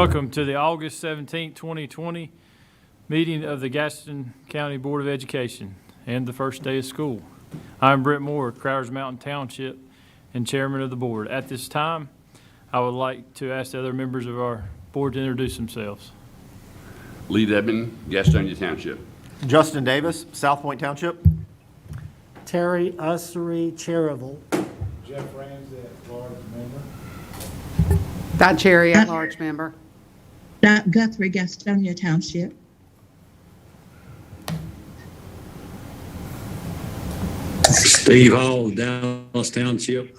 Welcome to the August 17, 2020 meeting of the Gaston County Board of Education and the first day of school. I'm Brent Moore, Crowders Mountain Township and Chairman of the Board. At this time, I would like to ask the other members of our board to introduce themselves. Lee Debman, Gastonia Township. Justin Davis, South Point Township. Terry Ussery, Cherryville. Jeff Ramsey, at-large member. Dot Cherry, at-large member. Dot Guthrie, Gastonia Township. Steve Hall, Dallas Township.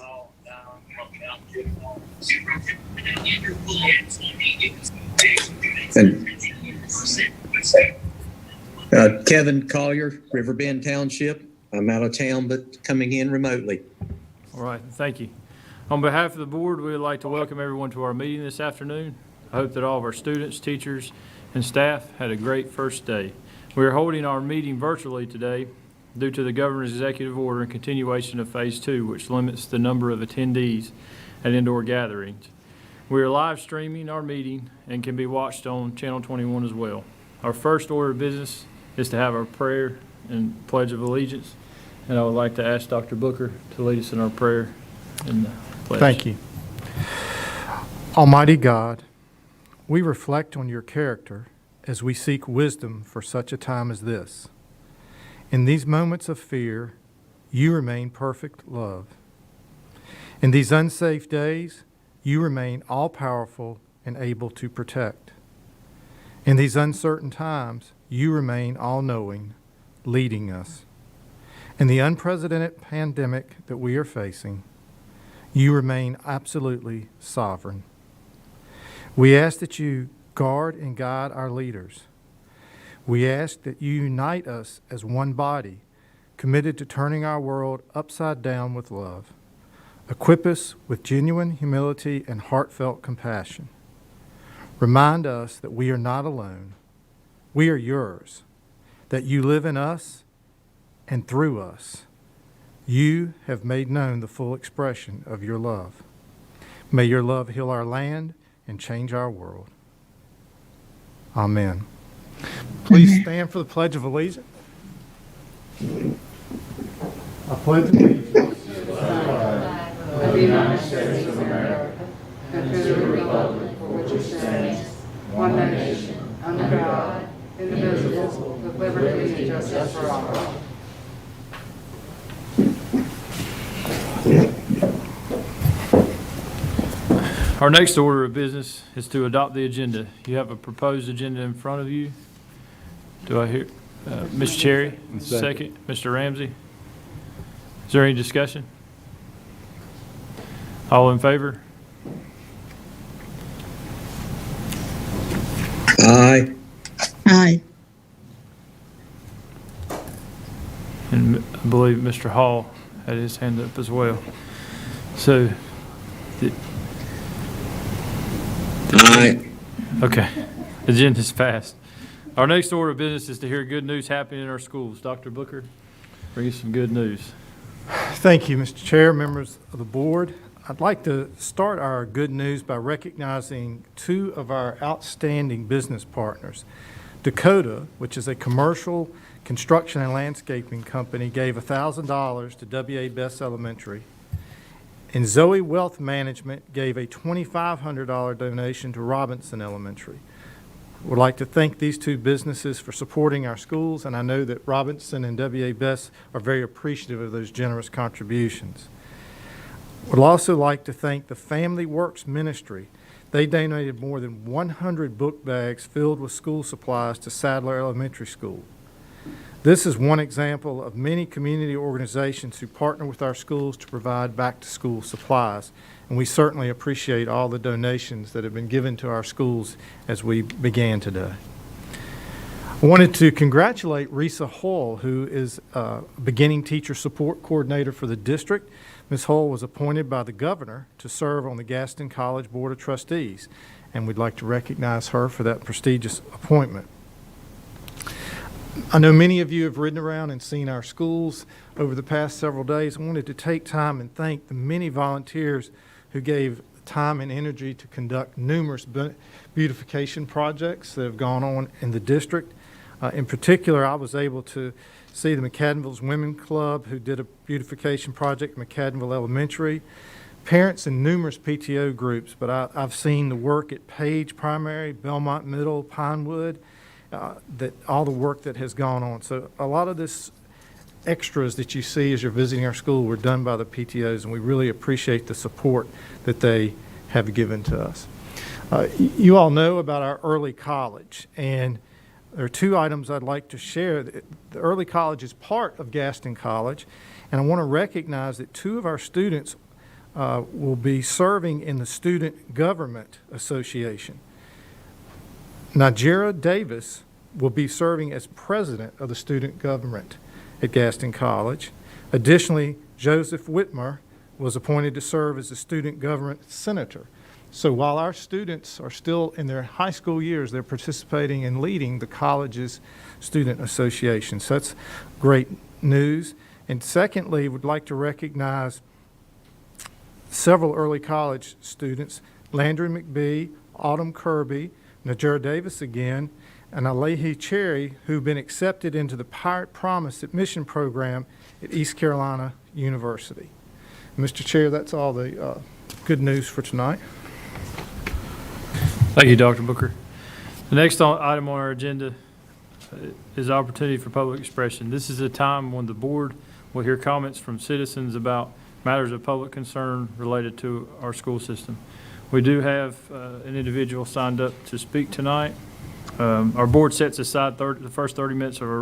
And Kevin Collier, Riverbend Township. I'm out of town, but coming in remotely. All right, thank you. On behalf of the board, we would like to welcome everyone to our meeting this afternoon. I hope that all of our students, teachers, and staff had a great first day. We are holding our meeting virtually today due to the governor's executive order and continuation of phase 2, which limits the number of attendees at indoor gatherings. We are live streaming our meeting and can be watched on Channel 21 as well. Our first order of business is to have our prayer and pledge of allegiance. And I would like to ask Dr. Booker to lead us in our prayer and pledge. Thank you. Almighty God, we reflect on your character as we seek wisdom for such a time as this. In these moments of fear, you remain perfect love. In these unsafe days, you remain all-powerful and able to protect. In these uncertain times, you remain all-knowing, leading us. In the unprecedented pandemic that we are facing, you remain absolutely sovereign. We ask that you guard and guide our leaders. We ask that you unite us as one body, committed to turning our world upside down with love. Equip us with genuine humility and heartfelt compassion. Remind us that we are not alone. We are yours, that you live in us and through us. You have made known the full expression of your love. May your love heal our land and change our world. Amen. Please stand for the Pledge of Allegiance. I pledge allegiance Of the United States of America, and to the republic for which it stands, one nation, under God, indivisible, with liberty and justice for all. Our next order of business is to adopt the agenda. You have a proposed agenda in front of you. Do I hear Ms. Cherry? Second. Mr. Ramsey? Is there any discussion? All in favor? Aye. Aye. And I believe Mr. Hall had his hand up as well. So, Aye. okay, agenda's passed. Our next order of business is to hear good news happening in our schools. Dr. Booker, bring us some good news. Thank you, Mr. Chair, members of the board. I'd like to start our good news by recognizing two of our outstanding business partners. Dakota, which is a commercial construction and landscaping company, gave $1,000 to W.A. Best Elementary. And Zoe Wealth Management gave a $2,500 donation to Robinson Elementary. Would like to thank these two businesses for supporting our schools, and I know that Robinson and W.A. Best are very appreciative of those generous contributions. Would also like to thank the Family Works Ministry. They donated more than 100 book bags filled with school supplies to Sadler Elementary School. This is one example of many community organizations who partner with our schools to provide back-to-school supplies, and we certainly appreciate all the donations that have been given to our schools as we began today. I wanted to congratulate Risa Hull, who is a beginning teacher support coordinator for the district. Ms. Hull was appointed by the governor to serve on the Gaston College Board of Trustees, and we'd like to recognize her for that prestigious appointment. I know many of you have ridden around and seen our schools over the past several days. I wanted to take time and thank the many volunteers who gave time and energy to conduct numerous beautification projects that have gone on in the district. In particular, I was able to see the McAdenville's Women Club, who did a beautification project at McAdenville Elementary, parents in numerous PTO groups, but I've seen the work at Page Primary, Belmont Middle, Pinewood, all the work that has gone on. So a lot of this extras that you see as you're visiting our school were done by the PTOs, and we really appreciate the support that they have given to us. You all know about our early college, and there are two items I'd like to share. The early college is part of Gaston College, and I want to recognize that two of our students will be serving in the Student Government Association. Najera Davis will be serving as president of the student government at Gaston College. Additionally, Joseph Whitmer was appointed to serve as the student government senator. So while our students are still in their high school years, they're participating and leading the college's student association. So that's great news. And secondly, we'd like to recognize several early college students, Landry McBee, Autumn Kirby, Najera Davis again, and Alehi Cherry, who've been accepted into the Pirate Promise admission program at East Carolina University. Mr. Chair, that's all the good news for tonight. Thank you, Dr. Booker. The next item on our agenda is opportunity for public expression. This is a time when the board will hear comments from citizens about matters of public concern related to our school system. We do have an individual signed up to speak tonight. Our board sets aside the first 30 minutes of our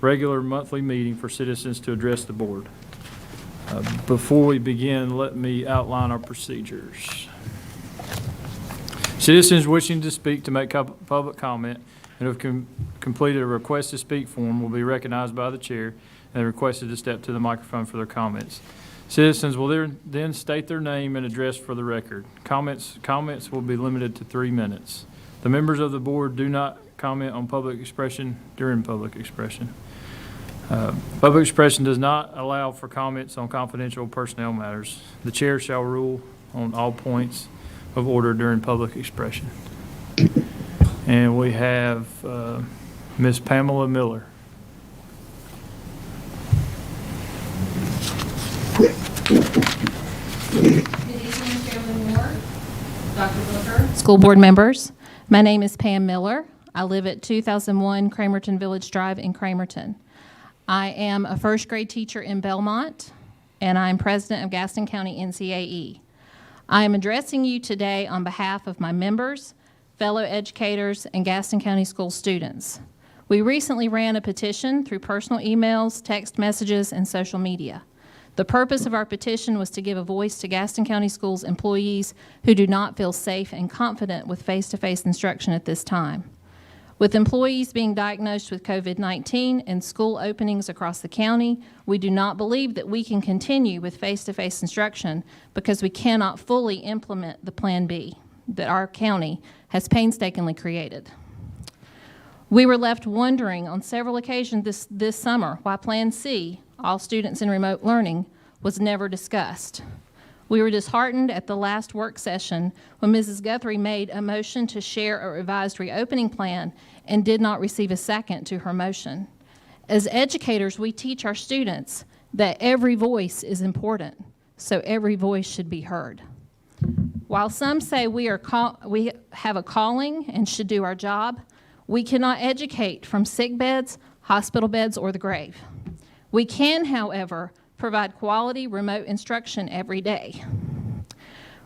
regular monthly meeting for citizens to address the board. Before we begin, let me outline our procedures. Citizens wishing to speak to make public comment and have completed a request to speak form will be recognized by the chair and requested to step to the microphone for their comments. Citizens will then state their name and address for the record. Comments will be limited to 3 minutes. The members of the board do not comment on public expression during public expression. Public expression does not allow for comments on confidential personnel matters. The chair shall rule on all points of order during public expression. And we have Ms. Pamela Miller. Dr. Booker, school board members, my name is Pam Miller. I live at 2001 Cramerton Village Drive in Cramerton. I am a first grade teacher in Belmont, and I'm president of Gaston County NCAE. I am addressing you today on behalf of my members, fellow educators, and Gaston County school students. We recently ran a petition through personal emails, text messages, and social media. The purpose of our petition was to give a voice to Gaston County Schools employees who do not feel safe and confident with face-to-face instruction at this time. With employees being diagnosed with COVID-19 and school openings across the county, we do not believe that we can continue with face-to-face instruction because we cannot fully implement the Plan B that our county has painstakingly created. We were left wondering on several occasions this summer why Plan C, all students in remote learning, was never discussed. We were disheartened at the last work session when Mrs. Guthrie made a motion to share a revised reopening plan and did not receive a second to her motion. As educators, we teach our students that every voice is important, so every voice should be heard. While some say we have a calling and should do our job, we cannot educate from sick beds, hospital beds, or the grave. We can, however, provide quality remote instruction every day.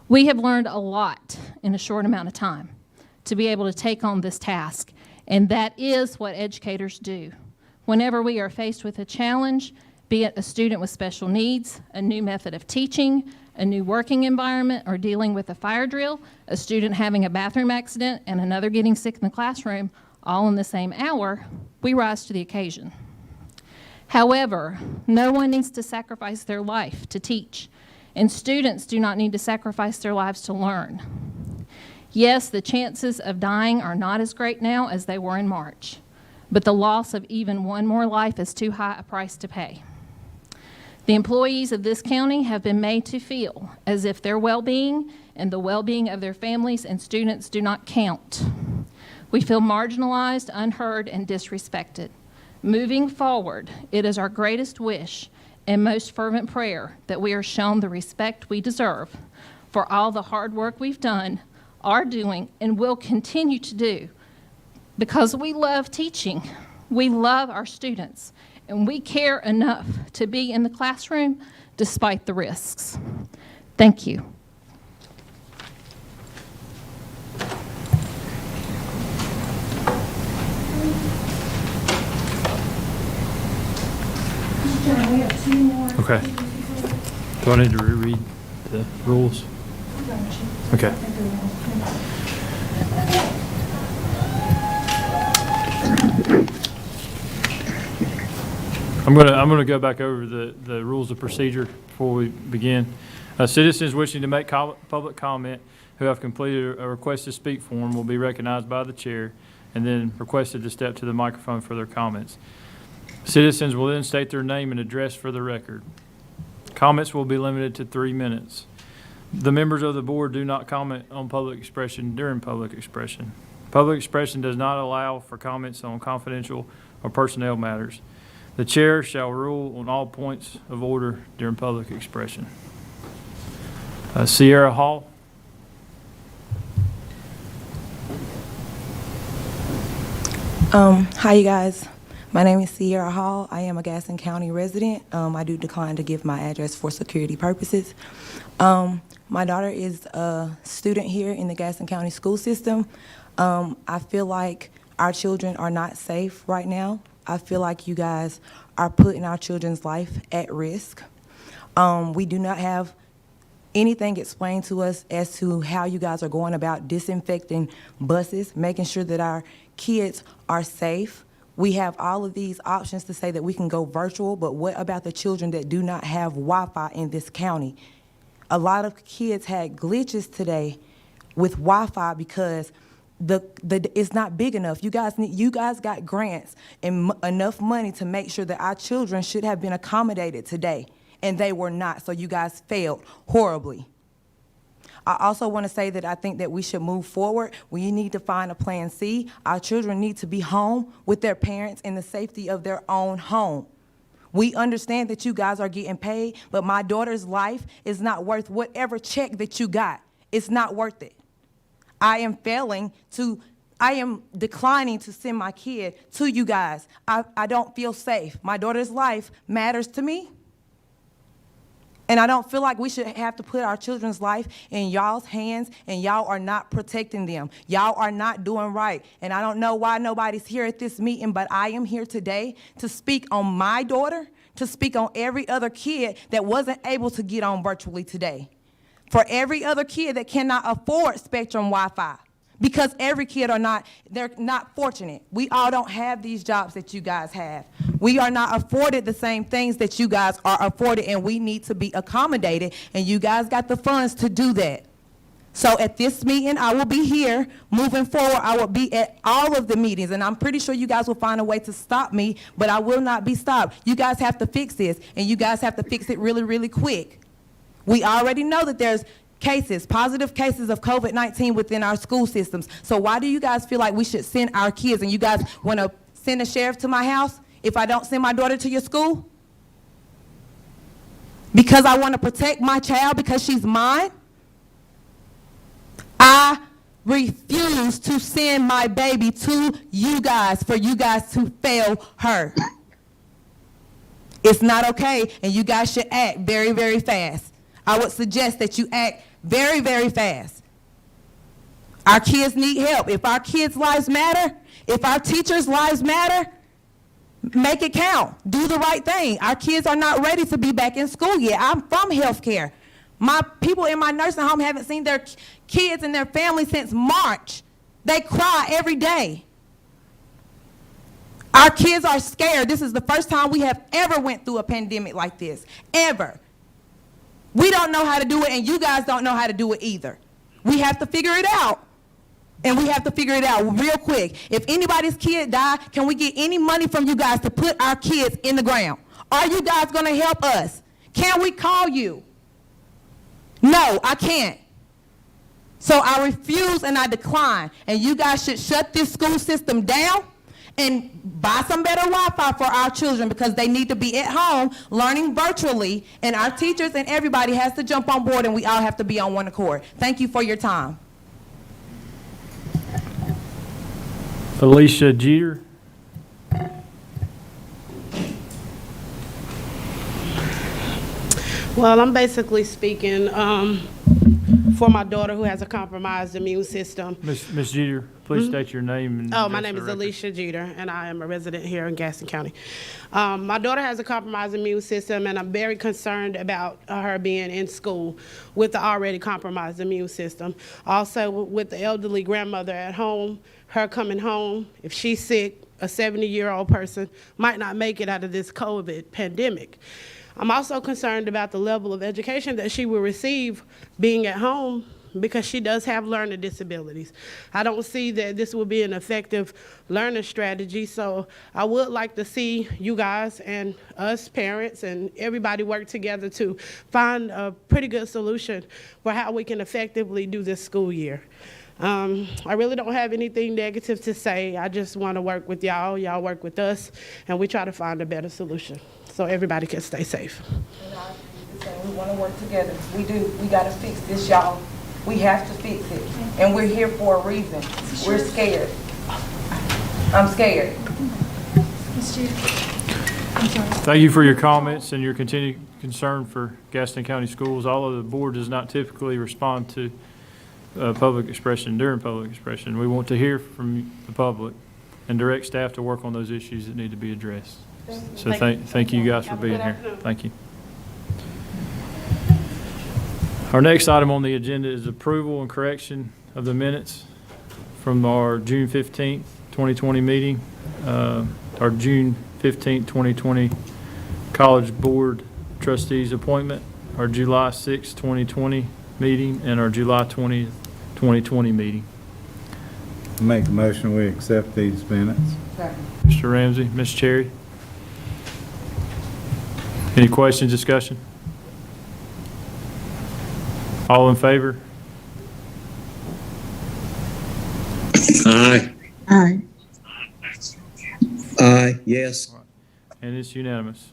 We have learned a lot in a short amount of time to be able to take on this task, and that is what educators do. Whenever we are faced with a challenge, be it a student with special needs, a new method of teaching, a new working environment, or dealing with a fire drill, a student having a bathroom accident, and another getting sick in the classroom, all in the same hour, we rise to the occasion. However, no one needs to sacrifice their life to teach, and students do not need to sacrifice their lives to learn. Yes, the chances of dying are not as great now as they were in March, but the loss of even one more life is too high a price to pay. The employees of this county have been made to feel as if their well-being and the well-being of their families and students do not count. We feel marginalized, unheard, and disrespected. Moving forward, it is our greatest wish and most fervent prayer that we are shown the respect we deserve for all the hard work we've done, are doing, and will continue to do, because we love teaching, we love our students, and we care enough to be in the classroom despite the risks. Thank you. Okay. Do I need to reread the rules? Okay. I'm gonna go back over the rules of procedure before we begin. Citizens wishing to make public comment who have completed a request to speak form will be recognized by the chair and then requested to step to the microphone for their comments. Citizens will then state their name and address for the record. Comments will be limited to 3 minutes. The members of the board do not comment on public expression during public expression. Public expression does not allow for comments on confidential or personnel matters. The chair shall rule on all points of order during public expression. Sierra Hall. Hi, you guys. My name is Sierra Hall. I am a Gaston County resident. I do decline to give my address for security purposes. My daughter is a student here in the Gaston County school system. I feel like our children are not safe right now. I feel like you guys are putting our children's life at risk. We do not have anything explained to us as to how you guys are going about disinfecting buses, making sure that our kids are safe. We have all of these options to say that we can go virtual, but what about the children that do not have Wi-Fi in this county? A lot of kids had glitches today with Wi-Fi because it's not big enough. You guys got grants and enough money to make sure that our children should have been accommodated today, and they were not, so you guys failed horribly. I also want to say that I think that we should move forward. We need to find a plan C. Our children need to be home with their parents in the safety of their own home. We understand that you guys are getting paid, but my daughter's life is not worth whatever check that you got. It's not worth it. I am declining to send my kid to you guys. I don't feel safe. My daughter's life matters to me. And I don't feel like we should have to put our children's life in y'all's hands, and y'all are not protecting them. Y'all are not doing right. And I don't know why nobody's here at this meeting, but I am here today to speak on my daughter, to speak on every other kid that wasn't able to get on virtually today. For every other kid that cannot afford Spectrum Wi-Fi, because every kid they're not fortunate. We all don't have these jobs that you guys have. We are not afforded the same things that you guys are afforded, and we need to be accommodated, and you guys got the funds to do that. So at this meeting, I will be here. Moving forward, I will be at all of the meetings, and I'm pretty sure you guys will find a way to stop me, but I will not be stopped. You guys have to fix this, and you guys have to fix it really, really quick. We already know that there's positive cases of COVID-19 within our school systems. So why do you guys feel like we should send our kids, and you guys want to send a sheriff to my house if I don't send my daughter to your school? Because I want to protect my child because she's mine? I refuse to send my baby to you guys for you guys to fail her. It's not okay, and you guys should act very, very fast. I would suggest that you act very, very fast. Our kids need help. If our kids' lives matter, if our teachers' lives matter, make it count. Do the right thing. Our kids are not ready to be back in school yet. I'm from healthcare. My people in my nursing home haven't seen their kids and their family since March. They cry every day. Our kids are scared. This is the first time we have ever went through a pandemic like this, ever. We don't know how to do it, and you guys don't know how to do it either. We have to figure it out, and we have to figure it out real quick. If anybody's kid die, can we get any money from you guys to put our kids in the ground? Are you guys going to help us? Can we call you? No, I can't. So I refuse and I decline. And you guys should shut this school system down and buy some better Wi-Fi for our children, because they need to be at home learning virtually, and our teachers and everybody has to jump on board, and we all have to be on one accord. Thank you for your time. Alicia Jeter. Well, I'm basically speaking for my daughter who has a compromised immune system. Ms. Jeter, please state your name. And Oh, my name address is for the record. Alicia Jeter, and I am a resident here in Gaston County. My daughter has a compromised immune system, and I'm very concerned about her being in school with the already compromised immune system. Also, with the elderly grandmother at home, her coming home, if she's sick, a 70-year-old person might not make it out of this COVID pandemic. I'm also concerned about the level of education that she will receive being at home, because she does have learning disabilities. I don't see that this will be an effective learning strategy, so I would like to see you guys and us parents and everybody work together to find a pretty good solution for how we can effectively do this school year. I really don't have anything negative to say. I just want to work with y'all, y'all work with us, and we try to find a better solution so everybody can stay safe. And I agree with the same. We want to work together. We do. We got to fix this, y'all. We have to fix it. And we're here for a reason. We're scared. I'm scared. Thank you for your comments and your continued concern for Gaston County Schools. Although the board does not typically respond to public expression during public expression, we want to hear from the public and direct staff to work on those issues that need to be addressed. So thank you guys for being here. Thank you. Our next item on the agenda is approval and correction of the minutes from our June 15th, 2020 meeting, our June 15th, 2020 College Board Trustees appointment, our July 6th, 2020 meeting, and our July 20th, 2020 meeting. Make a motion we accept these minutes. Mr. Ramsey, Ms. Cherry. Any questions, discussion? All in favor? Aye. Aye. Aye, yes. And it's unanimous.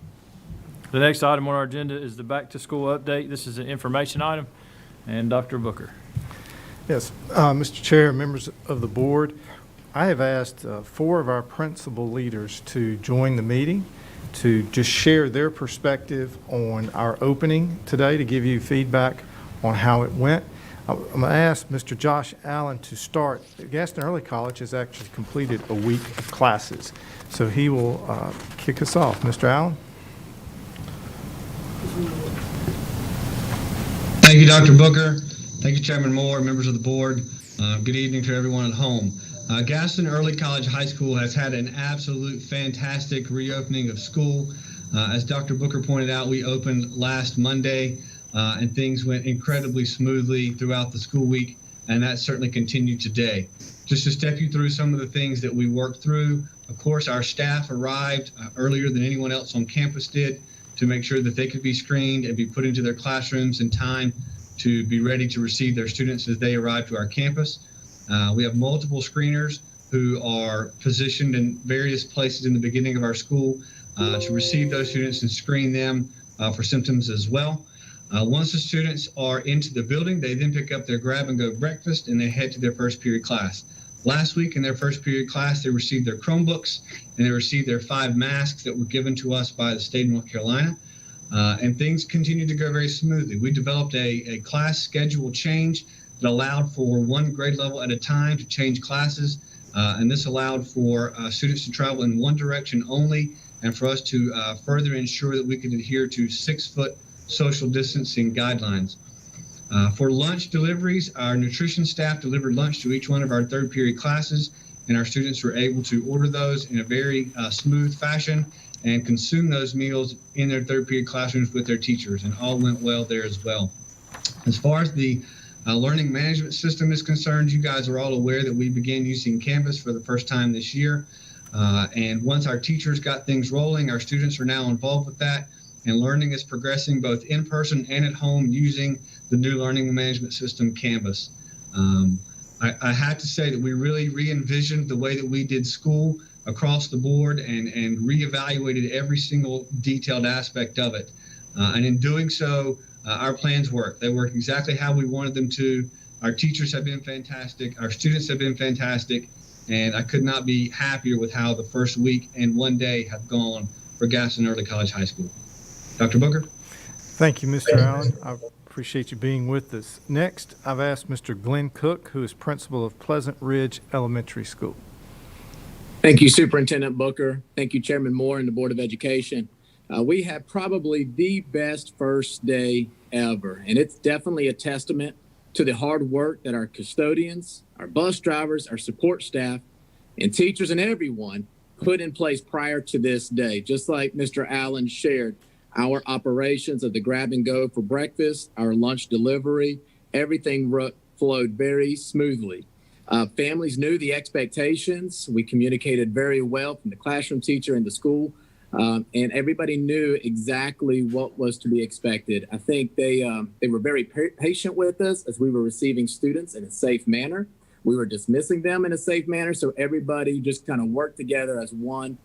The next item on our agenda is the back-to-school update. This is an information item, and Dr. Booker. Yes, Mr. Chair, members of the board, I have asked 4 of our principal leaders to join the meeting to just share their perspective on our opening today, to give you feedback on how it went. I'm going to ask Mr. Josh Allen to start. Gaston Early College has actually completed a week of classes, so he will kick us off. Mr. Allen? Thank you, Dr. Booker. Thank you, Chairman Moore, members of the board. Good evening to everyone at home. Gaston Early College High School has had an absolute fantastic reopening of school. As Dr. Booker pointed out, we opened last Monday, and things went incredibly smoothly throughout the school week, and that certainly continued today. Just to step you through some of the things that we worked through, of course, our staff arrived earlier than anyone else on campus did to make sure that they could be screened and be put into their classrooms in time to be ready to receive their students as they arrive to our campus. We have multiple screeners who are positioned in various places in the beginning of our school to receive those students and screen them for symptoms as well. Once the students are into the building, they then pick up their grab-and-go breakfast and they head to their first period class. Last week in their first period class, they received their Chromebooks and they received their 5 masks that were given to us by the state of North Carolina. And things continue to go very smoothly. We developed a class schedule change that allowed for 1 grade level at a time to change classes. And this allowed for students to travel in one direction only and for us to further ensure that we could adhere to 6-foot social distancing guidelines. For lunch deliveries, our nutrition staff delivered lunch to each one of our 3rd period classes, and our students were able to order those in a very smooth fashion and consume those meals in their 3rd period classrooms with their teachers, and all went well there as well. As far as the learning management system is concerned, you guys are all aware that we began using Canvas for the first time this year. And once our teachers got things rolling, our students are now involved with that, and learning is progressing both in person and at home using the new learning management system, Canvas. I have to say that we really re-envisioned the way that we did school across the board and reevaluated every single detailed aspect of it. And in doing so, our plans work. They work exactly how we wanted them to. Our teachers have been fantastic. Our students have been fantastic. And I could not be happier with how the first week and one day have gone for Gaston Early College High School. Dr. Booker? Thank you, Mr. Allen. I appreciate you being with us. Next, I've asked Mr. Glenn Cook, who is principal of Pleasant Ridge Elementary School. Thank you, Superintendent Booker. Thank you, Chairman Moore and the Board of Education. We had probably the best first day ever, and it's definitely a testament to the hard work that our custodians, our bus drivers, our support staff, and teachers and everyone put in place prior to this day. Just like Mr. Allen shared, our operations of the grab and go for breakfast, our lunch delivery, everything flowed very smoothly. Families knew the expectations. We communicated very well from the classroom teacher and the school, and everybody knew exactly what was to be expected. I think they were very patient with us as we were receiving students in a safe manner. We were dismissing them in a safe manner, so everybody just kind of worked together as one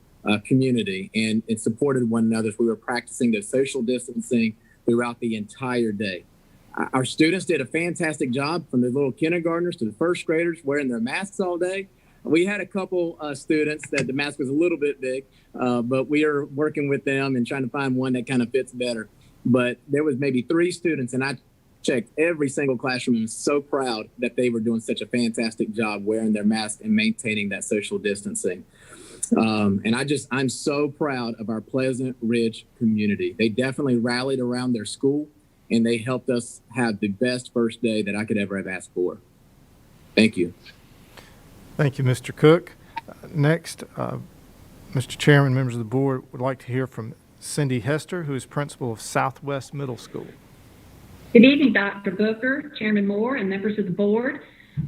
community and supported one another as we were practicing the social distancing throughout the entire day. Our students did a fantastic job, from the little kindergartners to the first graders, wearing their masks all day. We had a couple students that the mask was a little bit big, but we are working with them and trying to find one that kind of fits better. But there was maybe 3 students, and I checked every single classroom and was so proud that they were doing such a fantastic job wearing their mask and maintaining that social distancing. And I'm so proud of our Pleasant Ridge community. They definitely rallied around their school, and they helped us have the best first day that I could ever have asked for. Thank you. Thank you, Mr. Cook. Next, Mr. Chairman, members of the board, would like to hear from Cindy Hester, who is principal of Southwest Middle School. Good evening, Dr. Booker, Chairman Moore, and members of the board.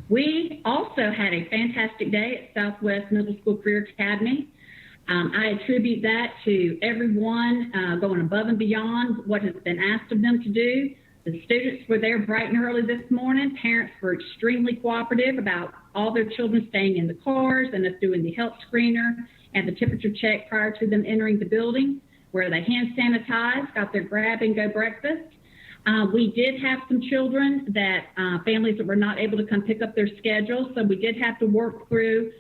We also had a fantastic day at Southwest Middle School Career Academy. I attribute that to everyone going above and beyond what has been asked of them to do. The students were there bright and early this morning. Parents were extremely cooperative about all their children staying in the cars and us doing the health screener and the temperature check prior to them entering the building, where they hand sanitized, got their grab and go breakfast. We did have some children that families that were not able to come pick up their schedule, so we did have to work through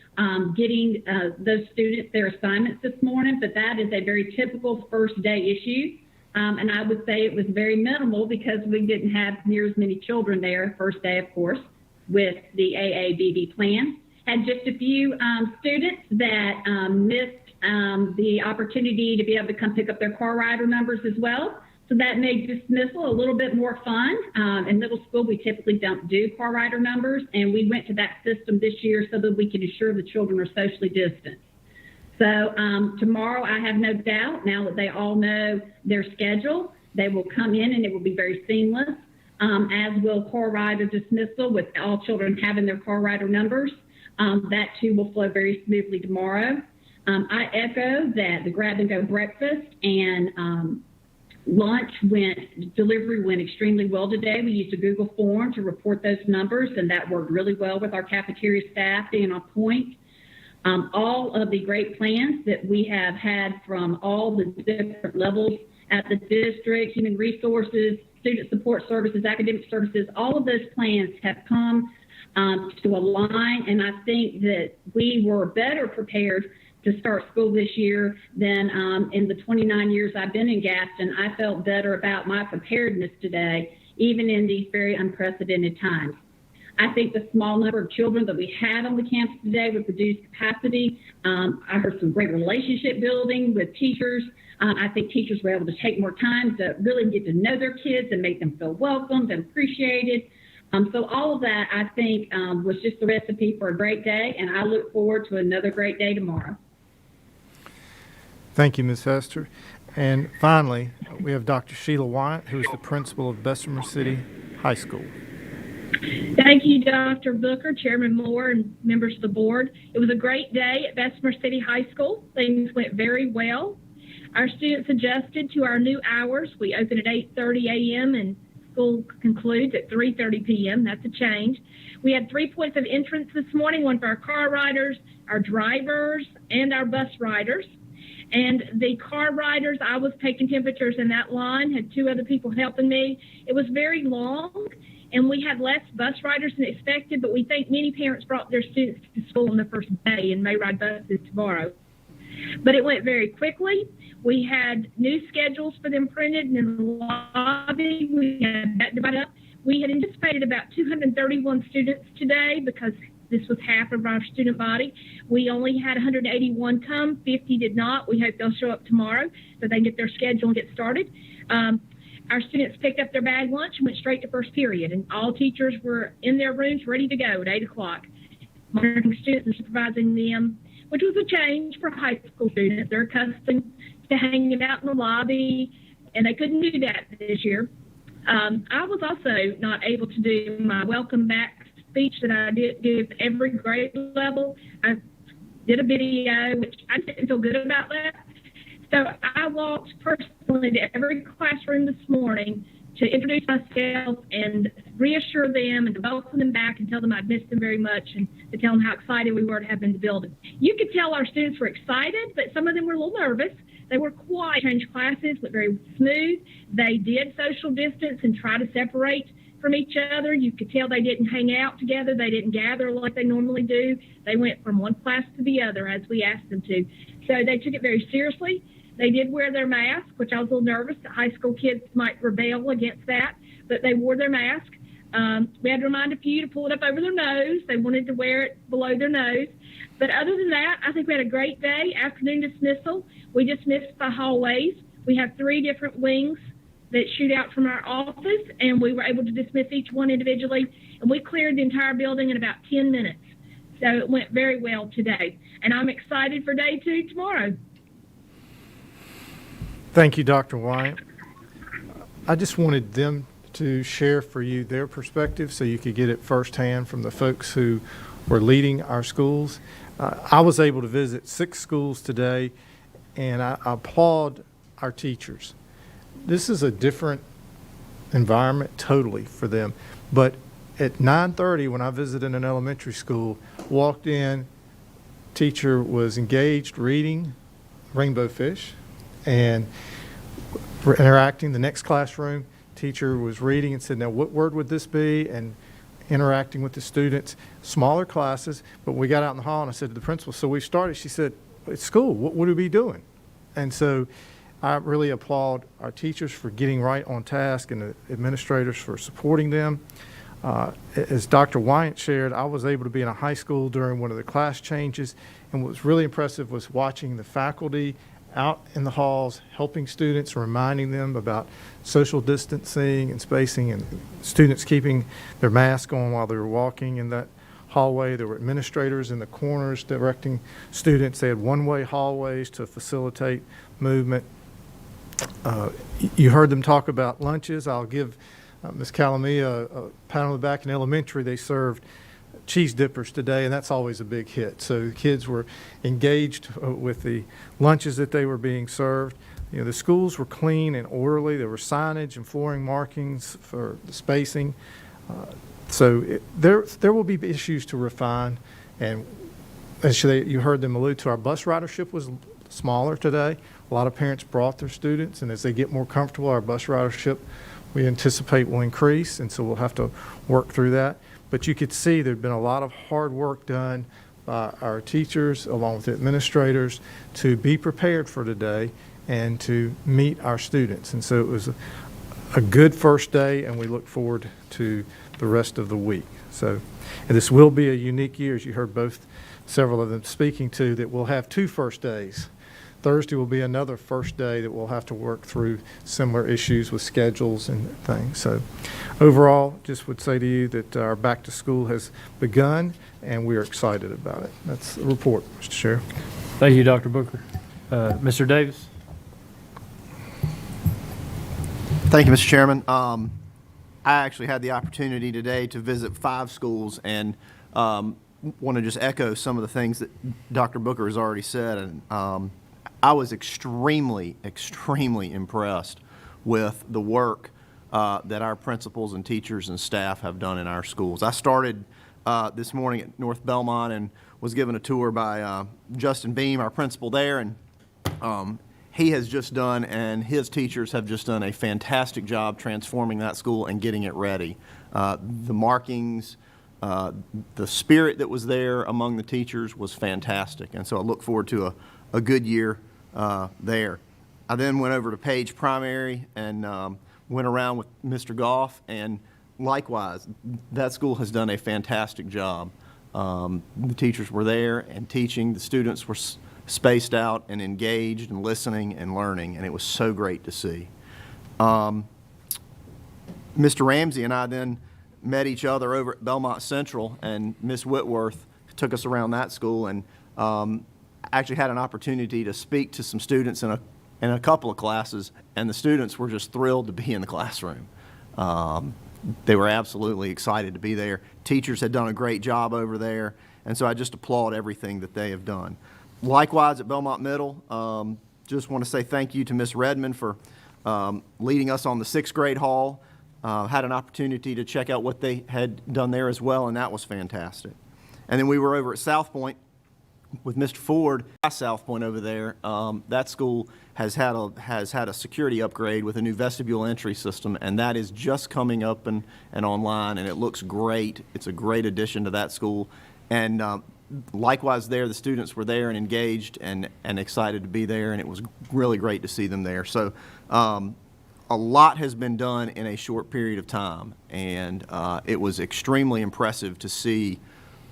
getting those students their assignments this morning, but that is a very typical first day issue. And I would say it was very minimal because we didn't have near as many children there first day, of course, with the AABB plan. Had just a few students that missed the opportunity to be able to come pick up their car rider numbers as well. So that made dismissal a little bit more fun. In middle school, we typically don't do car rider numbers, and we went to that system this year so that we can ensure the children are socially distanced. So tomorrow, I have no doubt, now that they all know their schedule, they will come in and it will be very seamless, as will car rider dismissal with all children having their car rider numbers. That too will flow very smoothly tomorrow. I echo that the grab and go breakfast and delivery went extremely well today. We used a Google form to report those numbers, and that worked really well with our cafeteria staff being on point. All of the great plans that we have had from all the different levels at the district, human resources, student support services, academic services, all of those plans have come to align, and I think that we were better prepared to start school this year than in the 29 years I've been in Gaston. I felt better about my preparedness today, even in these very unprecedented times. I think the small number of children that we had on the campus today with reduced capacity, I heard some great relationship building with teachers. I think teachers were able to take more time to really get to know their kids and make them feel welcomed and appreciated. So all of that, I think, was just the recipe for a great day, and I look forward to another great day tomorrow. Thank you, Ms. Hester. And finally, we have Dr. Sheila Wyatt, who is the principal of Bessemer City High School. Thank you, Dr. Booker, Chairman Moore, and members of the board. It was a great day at Bessemer City High School. Things went very well. Our students adjusted to our new hours. We open at 8:30 a.m. and school concludes at 3:30 p.m. That's a change. We had 3 points of entrance this morning, one for our car riders, our drivers, and our bus riders. And the car riders, I was taking temperatures in that line, had 2 other people helping me. It was very long, and we had less bus riders than expected, but we think many parents brought their students to school on the first day and may ride buses tomorrow. But it went very quickly. We had new schedules for them printed in the lobby. We had that divided up. We had anticipated about 231 students today because this was half of our student body. We only had 181 come, 50 did not. We hope they'll show up tomorrow so they can get their schedule and get started. Our students picked up their bag lunch and went straight to first period, and all teachers were in their rooms ready to go at 8 o'clock, monitoring students and supervising them, which was a change for high school students. They're accustomed to hanging out in the lobby, and they couldn't do that this year. I was also not able to do my welcome back speech that I did give every grade level. I did a video, which I didn't feel good about that. So I walked personally to every classroom this morning to introduce myself and reassure them and to welcome them back and tell them I'd missed them very much and to tell them how excited we were to have them in the building. You could tell our students were excited, but some of them were a little nervous. They were quiet. Change classes went very smooth. They did social distance and try to separate from each other. You could tell they didn't hang out together. They didn't gather like they normally do. They went from one class to the other as we asked them to. So they took it very seriously. They did wear their mask, which I was a little nervous that high school kids might rebel against that, but they wore their mask. We had to remind a few to pull it up over their nose. They wanted to wear it below their nose. But other than that, I think we had a great day. Afternoon dismissal. We dismissed the hallways. We have 3 different wings that shoot out from our office, and we were able to dismiss each one individually, and we cleared the entire building in about 10 minutes. So it went very well today, and I'm excited for day 2 tomorrow. Thank you, Dr. Wyatt. I just wanted them to share for you their perspective so you could get it firsthand from the folks who were leading our schools. I was able to visit 6 schools today, and I applaud our teachers. This is a different environment totally for them. But at 9:30, when I visited an elementary school, walked in, teacher was engaged reading Rainbow Fish and interacting. The next classroom, teacher was reading and said, now what word would this be? And interacting with the students, smaller classes. But we got out in the hall and I said to the principal, so we started. She said, it's school, what would we be doing? And so I really applaud our teachers for getting right on task and the administrators for supporting them. As Dr. Wyatt shared, I was able to be in a high school during one of the class changes, and what was really impressive was watching the faculty out in the halls helping students, reminding them about social distancing and spacing, and students keeping their mask on while they were walking in that hallway. There were administrators in the corners directing students. They had one-way hallways to facilitate movement. You heard them talk about lunches. I'll give Ms. Calamia a pat on the back. In elementary, they served cheese dippers today, and that's always a big hit. So the kids were engaged with the lunches that they were being served. You know, the schools were clean and orderly. There were signage and flooring markings for the spacing. There will be issues to refine, and as you heard them allude to, our bus ridership was smaller today. A lot of parents brought their students, and as they get more comfortable, our bus ridership we anticipate will increase, and so we'll have to work through that. But you could see there'd been a lot of hard work done by our teachers along with the administrators to be prepared for today and to meet our students. And so it was a good first day, and we look forward to the rest of the week. So, and this will be a unique year, as you heard several of them speaking to, that we'll have 2 first days. Thursday will be another first day that we'll have to work through similar issues with schedules and things. So overall, just would say to you that our back to school has begun, and we are excited about it. That's the report, Mr. Sheriff. Thank you, Dr. Booker. Mr. Davis. Thank you, Mr. Chairman. I actually had the opportunity today to visit 5 schools, and want to just echo some of the things that Dr. Booker has already said. And I was extremely, extremely impressed with the work that our principals and teachers and staff have done in our schools. I started this morning at North Belmont and was given a tour by Justin Beam, our principal there, and he has just done, and his teachers have just done a fantastic job transforming that school and getting it ready. The markings, the spirit that was there among the teachers was fantastic, and so I look forward to a good year there. I then went over to Page Primary and went around with Mr. Goff, and likewise, that school has done a fantastic job. The teachers were there and teaching, the students were spaced out and engaged and listening and learning, and it was so great to see. Mr. Ramsey and I then met each other over at Belmont Central, and Miss Whitworth took us around that school, and actually had an opportunity to speak to some students in a couple of classes, and the students were just thrilled to be in the classroom. They were absolutely excited to be there. Teachers had done a great job over there, and so I just applaud everything that they have done. Likewise at Belmont Middle, just want to say thank you to Miss Redmond for leading us on the 6th grade hall. Had an opportunity to check out what they had done there as well, and that was fantastic. And then we were over at South Point with Mr. Ford. South Point over there, that school has had a security upgrade with a new vestibule entry system, and that is just coming up and online, and it looks great. It's a great addition to that school. And likewise there, the students were there and engaged and excited to be there, and it was really great to see them there. So a lot has been done in a short period of time, and it was extremely impressive to see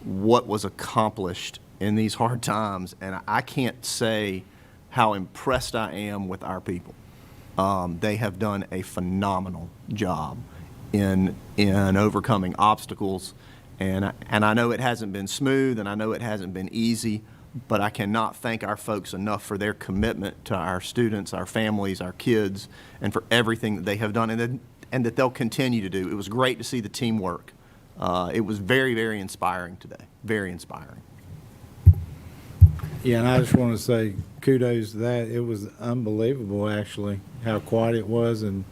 what was accomplished in these hard times, and I can't say how impressed I am with our people. They have done a phenomenal job in overcoming obstacles, and I know it hasn't been smooth, and I know it hasn't been easy, but I cannot thank our folks enough for their commitment to our students, our families, our kids, and for everything that they have done and that they'll continue to do. It was great to see the teamwork. It was very, very inspiring today, very inspiring. Yeah, and I just want to say kudos to that. It was unbelievable, actually, how quiet it was, and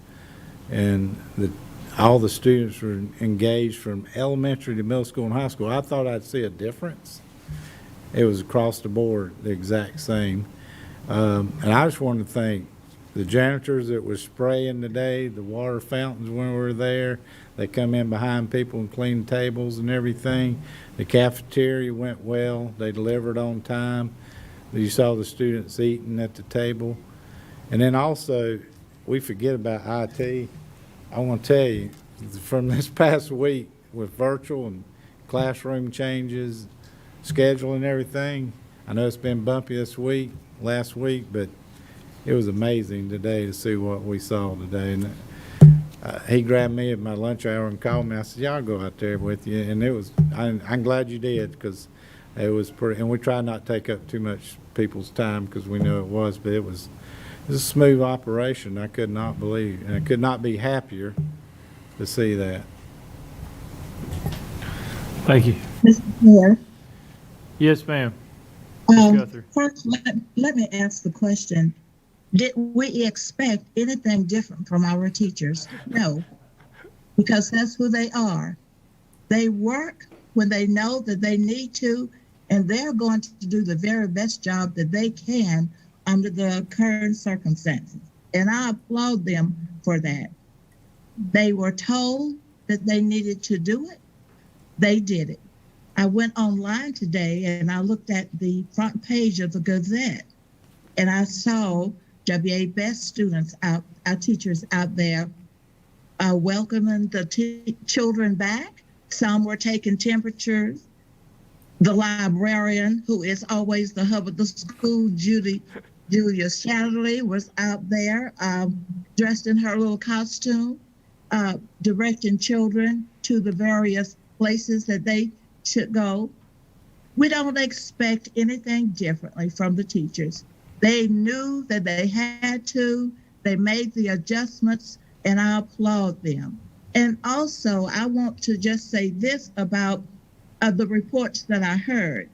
all the students were engaged from elementary to middle school and high school. I thought I'd see a difference. It was across the board the exact same. And I just wanted to thank the janitors that was spraying today, the water fountains when we were there. They come in behind people and clean tables and everything. The cafeteria went well. They delivered on time. You saw the students eating at the table. And then also, we forget about IT. I want to tell you, from this past week with virtual and classroom changes, scheduling and everything, I know it's been bumpy last week, but it was amazing today to see what we saw today. And he grabbed me at my lunch hour and called me. I said, yeah, I'll go out there with you. And it was, I'm glad you did, because it was pretty, and we tried not to take up too much people's time because we knew it was, but it was a smooth operation. I could not believe, and I could not be happier to see that. Thank you. Mr. Mayor, Yes, ma'am. Ms. Guthrie. first, let me ask the question. Did we expect anything different from our teachers? No, because that's who they are. They work when they know that they need to, and they're going to do the very best job that they can under the current circumstances. And I applaud them for that. They were told that they needed to do it. They did it. I went online today and I looked at the front page of the Gazette, and I saw WA Best students out, our teachers out there welcoming the children back. Some were taking temperatures. The librarian, who is always the hub of the school, Julia Shatterly, was out there dressed in her little costume, directing children to the various places that they should go. We don't expect anything differently from the teachers. They knew that they had to, they made the adjustments, and I applaud them. And also, I want to just say this about the reports that I heard.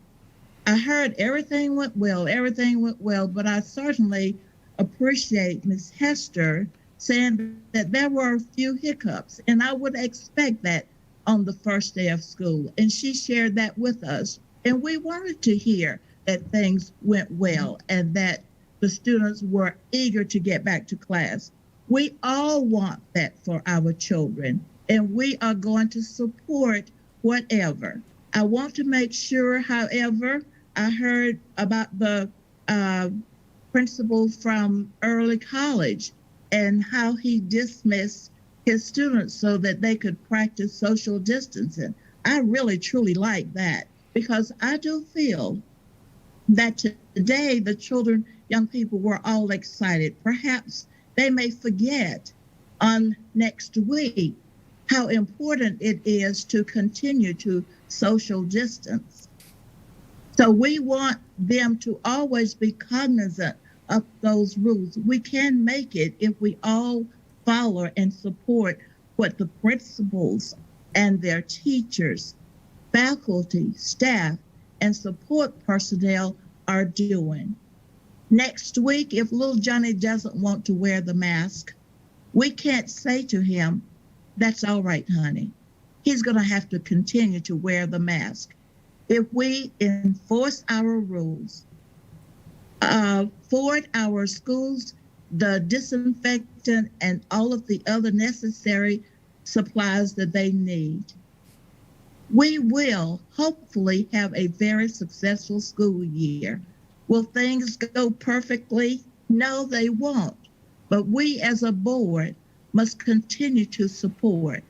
I heard everything went well, but I certainly appreciate Ms. Hester saying that there were a few hiccups, and I would expect that on the first day of school. And she shared that with us. And we wanted to hear that things went well and that the students were eager to get back to class. We all want that for our children, and we are going to support whatever. I want to make sure, however, I heard about the principal from early college and how he dismissed his students so that they could practice social distancing. I really, truly like that, because I do feel that today the children, young people were all excited. Perhaps they may forget on next week how important it is to continue to social distance. So we want them to always be cognizant of those rules. We can make it if we all follow and support what the principals and their teachers, faculty, staff, and support personnel are doing. Next week, if little Johnny doesn't want to wear the mask, we can't say to him, "That's all right, honey." He's going to have to continue to wear the mask. If we enforce our rules, forward our schools, the disinfectant and all of the other necessary supplies that they need, we will hopefully have a very successful school year. Will things go perfectly? No, they won't. But we as a board must continue to support.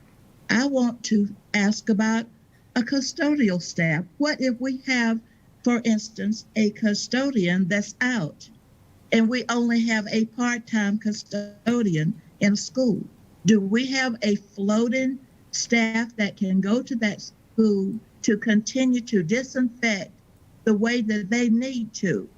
I want to ask about a custodial staff. What if we have, for instance, a custodian that's out and we only have a part-time custodian in school? Do we have a floating staff that can go to that school to continue to disinfect the way that they need to?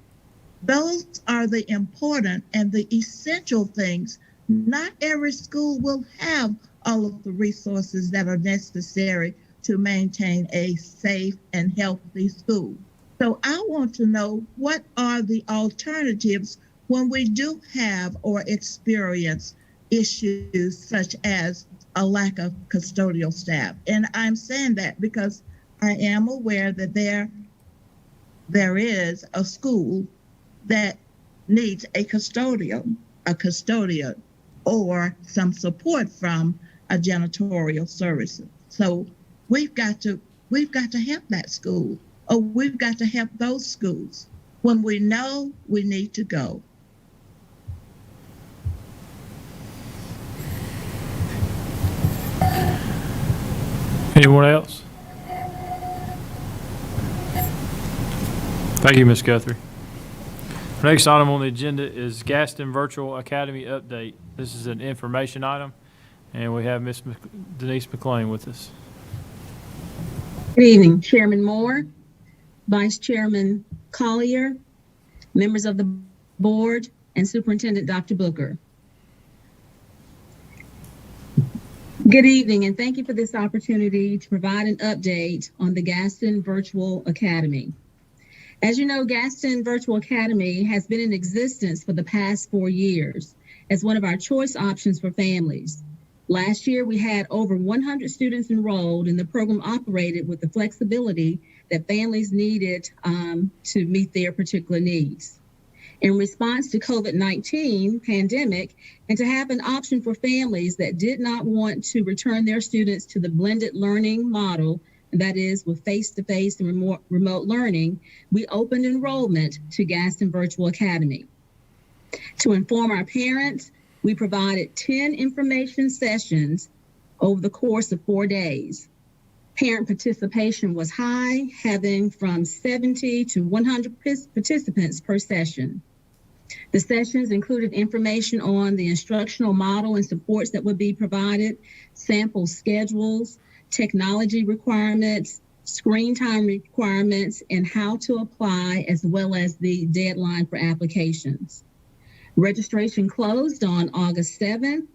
Those are the important and the essential things. Not every school will have all of the resources that are necessary to maintain a safe and healthy school. So I want to know, what are the alternatives when we do have or experience issues such as a lack of custodial staff? And I'm saying that because I am aware that there is a school that needs a custodian, or some support from a janitorial services. So we've got to help that school, or we've got to help those schools when we know we need to go. Anyone else? Thank you, Ms. Guthrie. Next item on the agenda is Gaston Virtual Academy update. This is an information item, and we have Ms. Denise McLean with us. Good evening, Chairman Moore, Vice Chairman Collier, members of the board, and Superintendent Dr. Booker. Good evening, and thank you for this opportunity to provide an update on the Gaston Virtual Academy. As you know, Gaston Virtual Academy has been in existence for the past 4 years as one of our choice options for families. Last year, we had over 100 students enrolled, and the program operated with the flexibility that families needed to meet their particular needs. In response to COVID-19 pandemic, and to have an option for families that did not want to return their students to the blended learning model, that is with face-to-face and remote learning, we opened enrollment to Gaston Virtual Academy. To inform our parents, we provided 10 information sessions over the course of 4 days. Parent participation was high, having from 70 to 100 participants per session. The sessions included information on the instructional model and supports that would be provided, sample schedules, technology requirements, screen time requirements, and how to apply, as well as the deadline for applications. Registration closed on August 7th,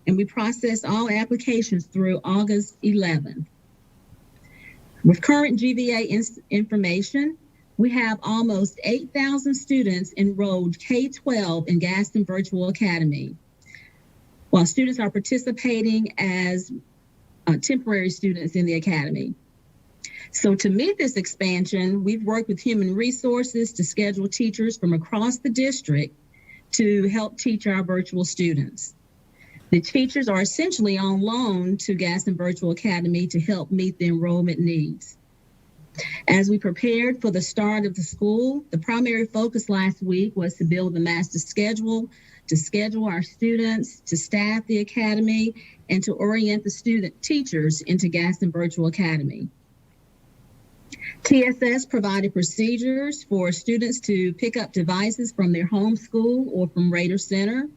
and we processed all applications through August 11th. With current GVA information, we have almost 8,000 students enrolled K-12 in Gaston Virtual Academy. while students are participating as temporary students in the academy. So to meet this expansion, we've worked with Human Resources to schedule teachers from across the district to help teach our virtual students. The teachers are essentially on loan to Gaston Virtual Academy to help meet the enrollment needs. As we prepared for the start of the school, the primary focus last week was to build the master schedule, to schedule our students, to staff the academy, and to orient the student teachers into Gaston Virtual Academy. TSS provided procedures for students to pick up devices from their home school or from Raider Center.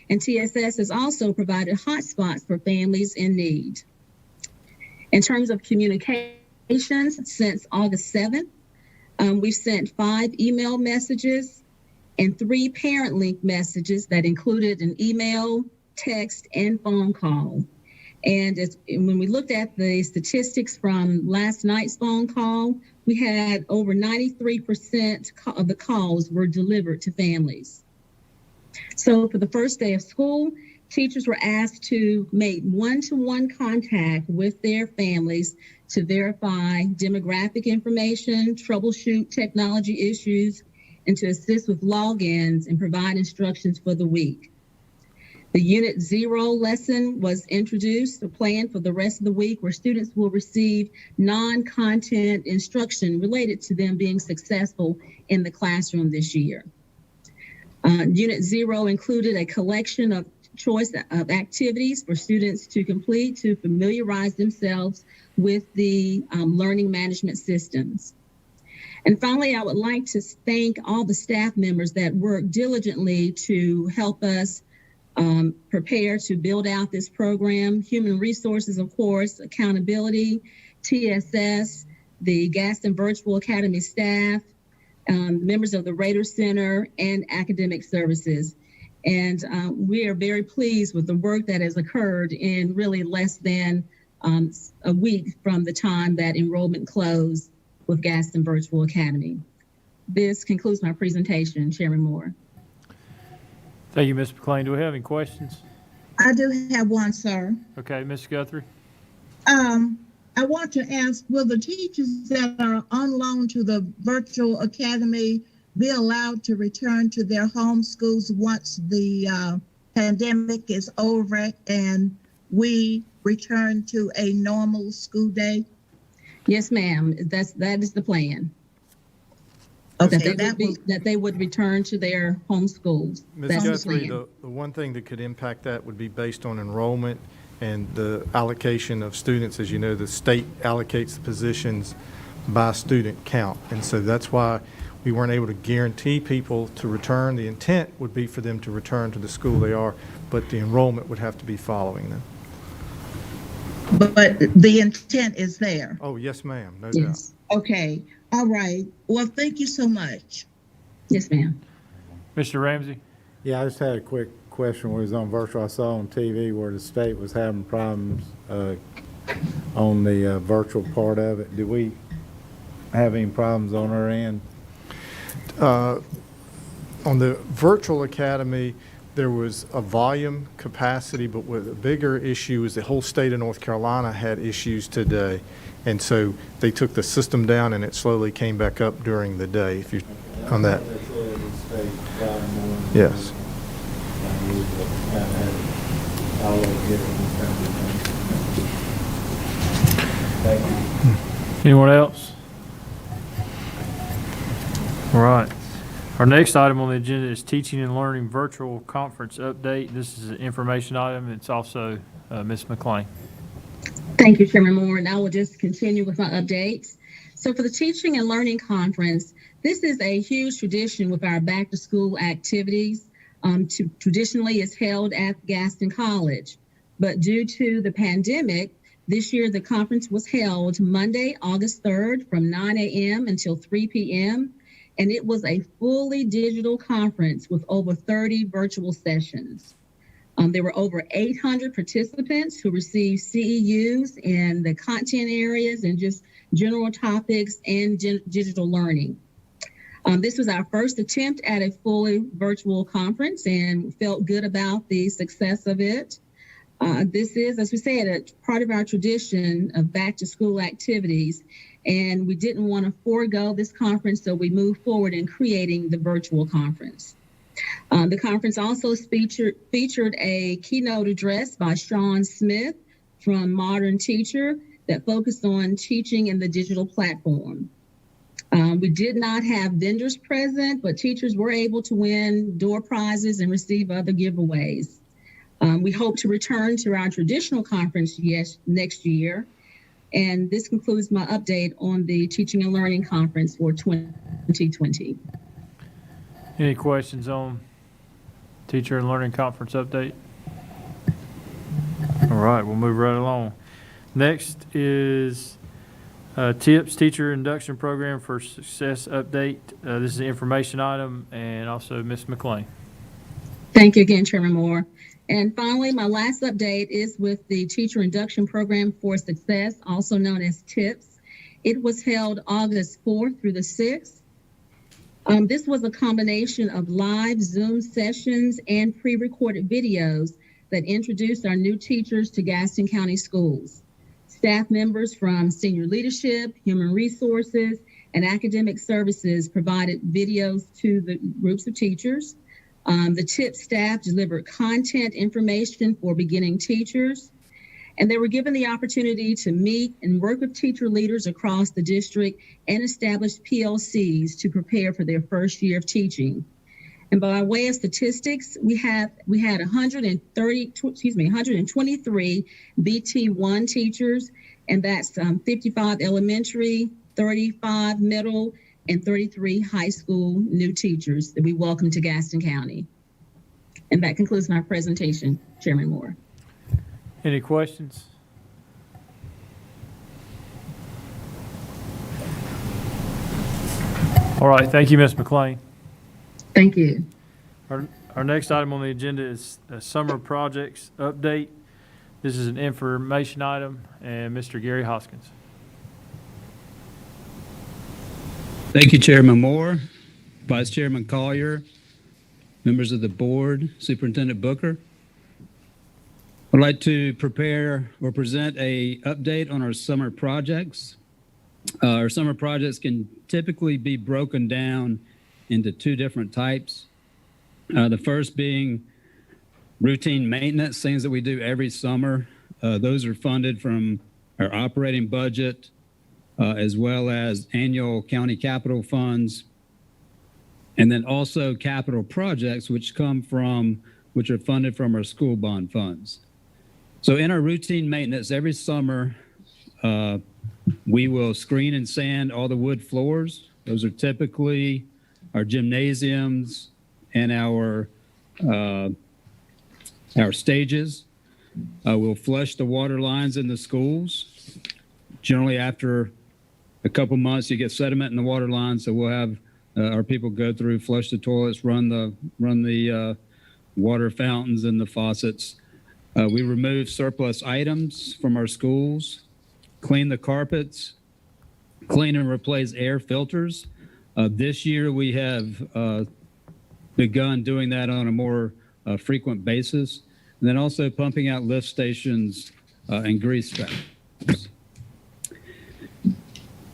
And TSS has also provided hotspots for families in need. In terms of communications, since August 7th, we've sent 5 email messages and 3 parent link messages that included an email, text, and phone call. And when we looked at the statistics from last night's phone call, we had over 93% of the calls were delivered to families. So for the first day of school, teachers were asked to make one-to-one contact with their families to verify demographic information, troubleshoot technology issues, and to assist with logins and provide instructions for the week. The Unit 0 lesson was introduced, a plan for the rest of the week where students will receive non-content instruction related to them being successful in the classroom this year. Unit 0 included a collection of choice of activities for students to complete to familiarize themselves with the learning management systems. And finally, I would like to thank all the staff members that worked diligently to help us prepare to build out this program. Human Resources, of course, accountability, TSS, the Gaston Virtual Academy staff, members of the Raider Center, and academic services. And we are very pleased with the work that has occurred in really less than a week from the time that enrollment closed with Gaston Virtual Academy. This concludes my presentation, Chairman Moore. Thank you, Ms. McLean. Do we have any questions? I do have one, sir. Okay, Ms. Guthrie. I want to ask, will the teachers that are on loan to the virtual academy be allowed to return to their home schools once the pandemic is over and we return to a normal school day? Yes, ma'am. That is the plan. Okay, that they would return to their home schools. Ms. Guthrie, the one thing that could impact that would be based on enrollment and the allocation of students. As you know, the state allocates the positions by student count. And so that's why we weren't able to guarantee people to return. The intent would be for them to return to the school they are, but the enrollment would have to be following them. But the intent is there. Oh, yes, ma'am. No doubt. Okay. All right. Well, thank you so much. Yes, ma'am. Mr. Ramsey? Yeah, I just had a quick question. When we was on virtual, I saw on TV where the state was having problems on the virtual part of it. Do we have any problems on our end? On the virtual academy, there was a volume capacity, but with a bigger issue is the whole state of North Carolina had issues today. And so they took the system down and it slowly came back up during the day. If you on that. Yes. Anyone else? All right. Our next item on the agenda is Teaching and Learning Virtual Conference Update. This is an information item. It's also Ms. McLean. Thank you, Chairman Moore, and I will just continue with my updates. So for the Teaching and Learning Conference, this is a huge tradition with our back-to-school activities. Traditionally, it's held at Gaston College, but due to the pandemic, this year the conference was held Monday, August 3rd from 9 a.m. until 3 p.m., and it was a fully digital conference with over 30 virtual sessions. There were over 800 participants who received CEUs in the content areas and just general topics and digital learning. This was our first attempt at a fully virtual conference and felt good about the success of it. This is, as we said, a part of our tradition of back to school activities, and we didn't want to forego this conference, so we moved forward in creating the virtual conference. The conference also featured a keynote address by Sean Smith from Modern Teacher that focused on teaching in the digital platform. We did not have vendors present, but teachers were able to win door prizes and receive other giveaways. We hope to return to our traditional conference next year. And this concludes my update on the Teaching and Learning Conference for 2020. Any questions on Teacher and Learning Conference update? All right, we'll move right along. Next is TIPS, Teacher Induction Program for Success update. This is an information item, and also Ms. McLean. Thank you again, Chairman Moore. And finally, my last update is with the Teacher Induction Program for Success, also known as TIPS. It was held August 4th through the 6th. This was a combination of live Zoom sessions and pre-recorded videos that introduced our new teachers to Gaston County Schools. Staff members from senior leadership, human resources, and academic services provided videos to the groups of teachers. The TIP staff delivered content information for beginning teachers, and they were given the opportunity to meet and work with teacher leaders across the district and establish PLCs to prepare for their first year of teaching. And by way of statistics, we had 123 BT1 teachers, and that's 55 elementary, 35 middle, and 33 high school new teachers that we welcome to Gaston County. And that concludes my presentation, Chairman Moore. Any questions? All right, thank you, Ms. McLean. Thank you. Our next item on the agenda is a summer projects update. This is an information item, and Mr. Gary Hoskins. Thank you, Chairman Moore, Vice Chairman Collier, members of the board, Superintendent Booker. I'd like to prepare or present a update on our summer projects. Our summer projects can typically be broken down into two different types. The first being routine maintenance, things that we do every summer. Those are funded from our operating budget, as well as annual county capital funds, and then also capital projects, which are funded from our school bond funds. So in our routine maintenance, every summer, we will screen and sand all the wood floors. Those are typically our gymnasiums and our stages. We'll flush the water lines in the schools. Generally, after a couple months, you get sediment in the water lines, so we'll have our people go through, flush the toilets, run the water fountains and the faucets. We remove surplus items from our schools, clean the carpets, clean and replace air filters. This year, we have begun doing that on a more frequent basis, and then also pumping out lift stations and grease traps.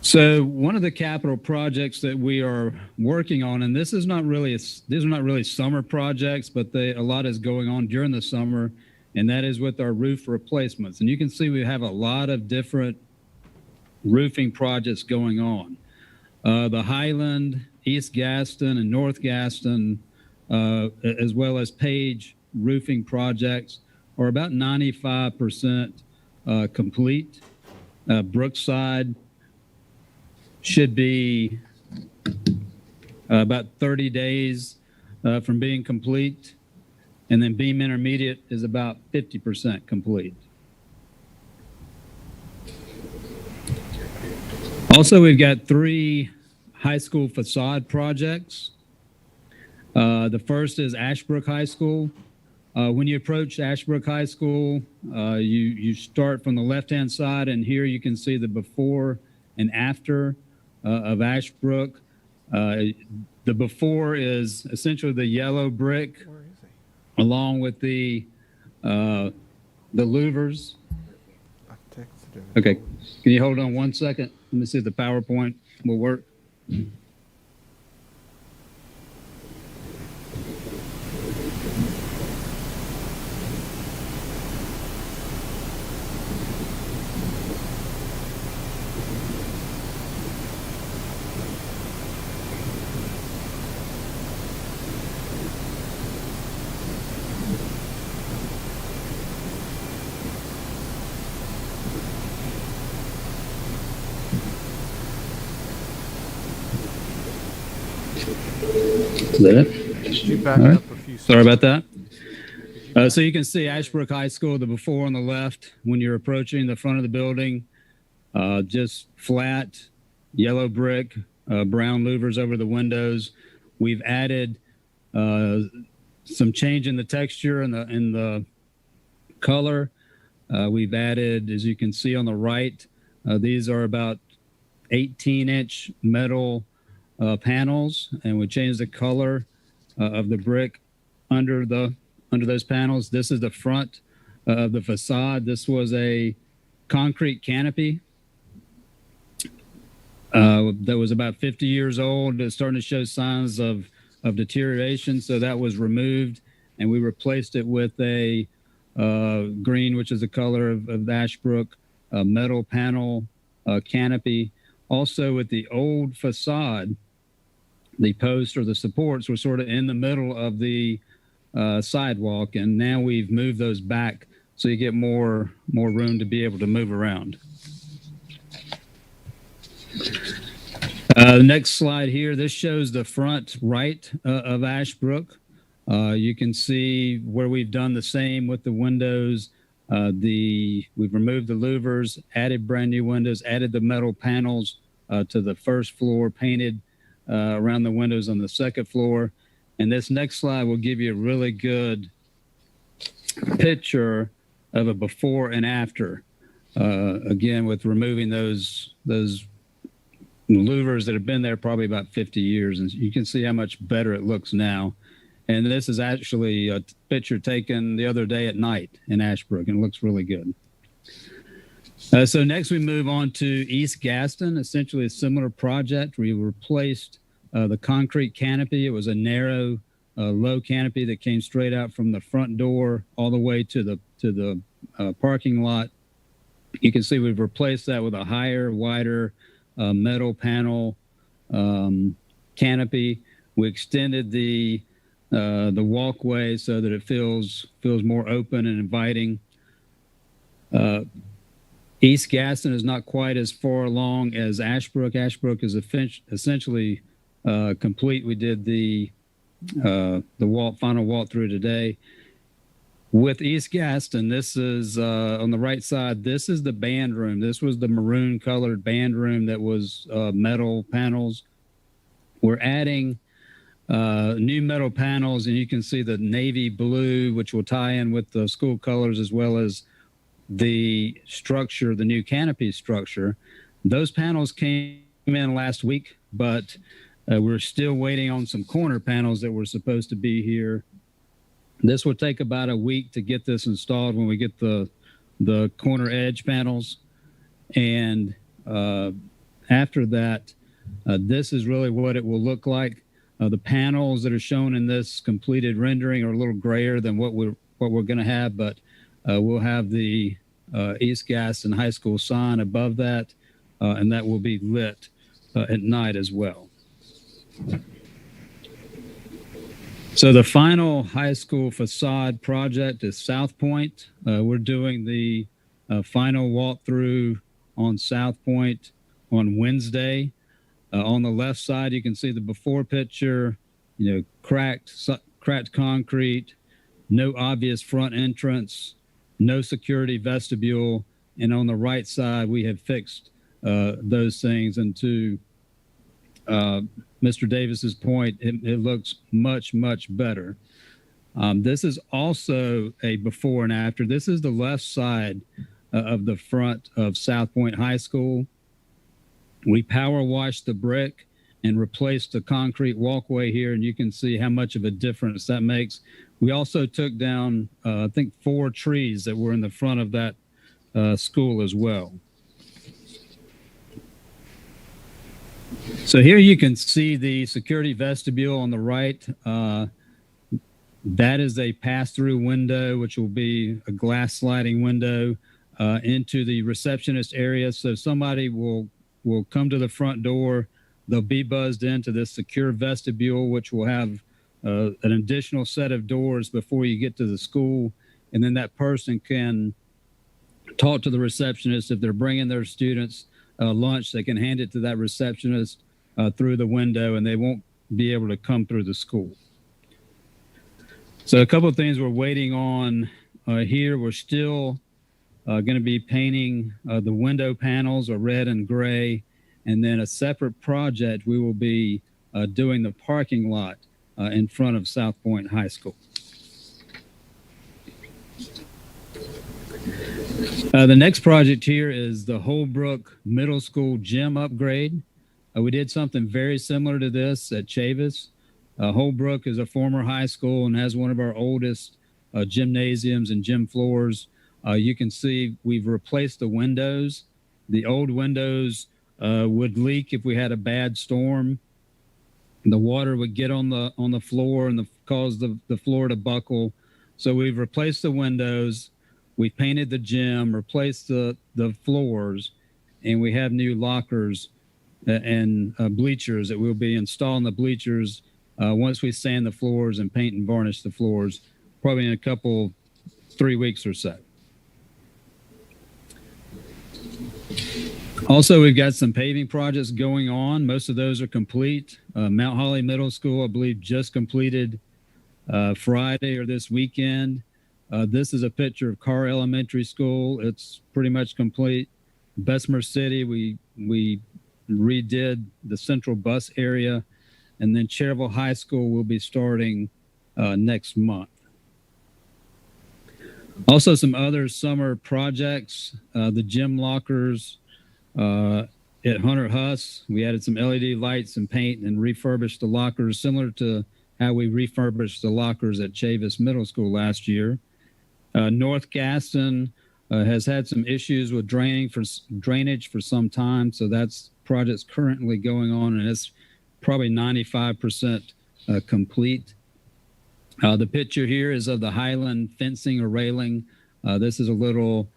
So one of the capital projects that we are working on, and these are not really summer projects, but a lot is going on during the summer, and that is with our roof replacements. And you can see we have a lot of different roofing projects going on. The Highland, East Gaston, and North Gaston, as well as Page roofing projects, are about 95% complete. Brookside should be about 30 days from being complete. And then Beam Intermediate is about 50% complete. Also, we've got 3 high school facade projects. The first is Ashbrook High School. When you approach Ashbrook High School, you start from the left-hand side, and here you can see the before and after of Ashbrook. The before is essentially the yellow brick along with the louvers. Okay, can you hold on 1 second? Let me see if the PowerPoint will work. Is that it? Could you back All right. up a few Sorry seconds? about that. So you can see Ashbrook High School, the before on the left, when you're approaching the front of the building, just flat, yellow brick, brown louvers over the windows. We've added some change in the texture and the color. We've added, as you can see on the right, these are about 18-inch metal panels, and we changed the color of the brick under those panels. This is the front of the facade. This was a concrete canopy that was about 50 years old. It's starting to show signs of deterioration, so that was removed, and we replaced it with a green, which is the color of Ashbrook, metal panel canopy. Also, with the old facade, the posts or the supports were sort of in the middle of the sidewalk, and now we've moved those back so you get more room to be able to move around. Next slide here, this shows the front right of Ashbrook. You can see where we've done the same with the windows. We've removed the louvers, added brand new windows, added the metal panels to the first floor, painted around the windows on the second floor. And this next slide will give you a really good picture of a before and after. Again, with removing those louvers that have been there probably about 50 years. And you can see how much better it looks now. And this is actually a picture taken the other day at night in Ashbrook, and it looks really good. So next we move on to East Gaston, essentially a similar project. We replaced the concrete canopy. It was a narrow, low canopy that came straight out from the front door all the way to the parking lot. You can see we've replaced that with a higher, wider metal panel canopy. We extended the walkway so that it feels more open and inviting. East Gaston is not quite as far along as Ashbrook. Ashbrook is essentially complete. We did the final walkthrough today. With East Gaston, this is on the right side. This is the band room. This was the maroon colored band room that was metal panels. We're adding new metal panels, and you can see the navy blue, which will tie in with the school colors, as well as the structure, the new canopy structure. Those panels came in last week, but we're still waiting on some corner panels that were supposed to be here. This will take about a week to get this installed when we get the corner edge panels. And after that, this is really what it will look like. The panels that are shown in this completed rendering are a little grayer than what we're going to have, but we'll have the East Gaston High School sign above that, and that will be lit at night as well. So the final high school facade project is South Point. We're doing the final walkthrough on South Point on Wednesday. On the left side, you can see the before picture, cracked concrete, no obvious front entrance, no security vestibule. And on the right side, we have fixed those things. And to Mr. Davis's point, it looks much, much better. This is also a before and after. This is the left side of the front of South Point High School. We power washed the brick. and replaced the concrete walkway here, and you can see how much of a difference that makes. We also took down, I think, 4 trees that were in the front of that school as well. So here you can see the security vestibule on the right. That is a pass-through window, which will be a glass sliding window into the receptionist area. So somebody will come to the front door. They'll be buzzed into this secure vestibule, which will have an additional set of doors before you get to the school. And then that person can talk to the receptionist. If they're bringing their students lunch, they can hand it to that receptionist through the window, and they won't be able to come through the school. So a couple of things we're waiting on here. We're still going to be painting the window panels are red and gray. And then a separate project, we will be doing the parking lot in front of South Point High School. The next project here is the Holbrook Middle School gym upgrade. We did something very similar to this at Chavis. Holbrook is a former high school and has one of our oldest gymnasiums and gym floors. You can see we've replaced the windows. The old windows would leak if we had a bad storm. The water would get on the floor and cause the floor to buckle. So we've replaced the windows. We painted the gym, replaced the floors, and we have new lockers and bleachers that we'll be installing the bleachers once we sand the floors and paint and varnish the floors, probably in a 3 weeks or so. Also, we've got some paving projects going on. Most of those are complete. Mount Holly Middle School, I believe, just completed Friday or this weekend. This is a picture of Carr Elementary School. It's pretty much complete. Bessemer City, we redid the central bus area. And then Cherville High School will be starting next month. Also, some other summer projects, the gym lockers at Hunter Huss. We added some LED lights and paint and refurbished the lockers, similar to how we refurbished the lockers at Chavis Middle School last year. North Gaston has had some issues with drainage for some time, so that's project's currently going on, and it's probably 95% complete. The picture here is of the Highland fencing or railing. This is a little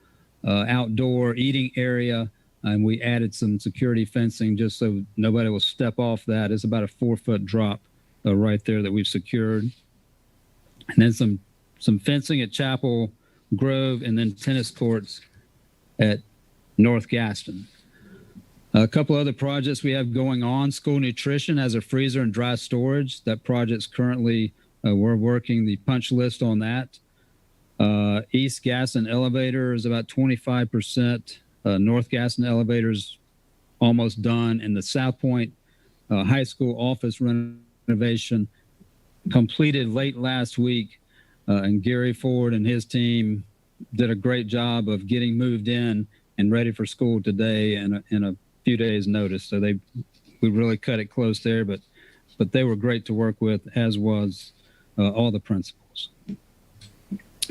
outdoor eating area, and we added some security fencing just so nobody will step off that. It's about a 4-foot drop right there that we've secured. And then some fencing at Chapel Grove, and then tennis courts at North Gaston. A couple other projects we have going on. School nutrition has a freezer and dry storage. That project's currently, we're working the punch list on that. East Gaston elevator is about 25%. North Gaston elevators almost done. And the South Point High School office renovation completed late last week. And Gary Ford and his team did a great job of getting moved in and ready for school today in a few days' notice. So we really cut it close there, but they were great to work with, as was all the principals.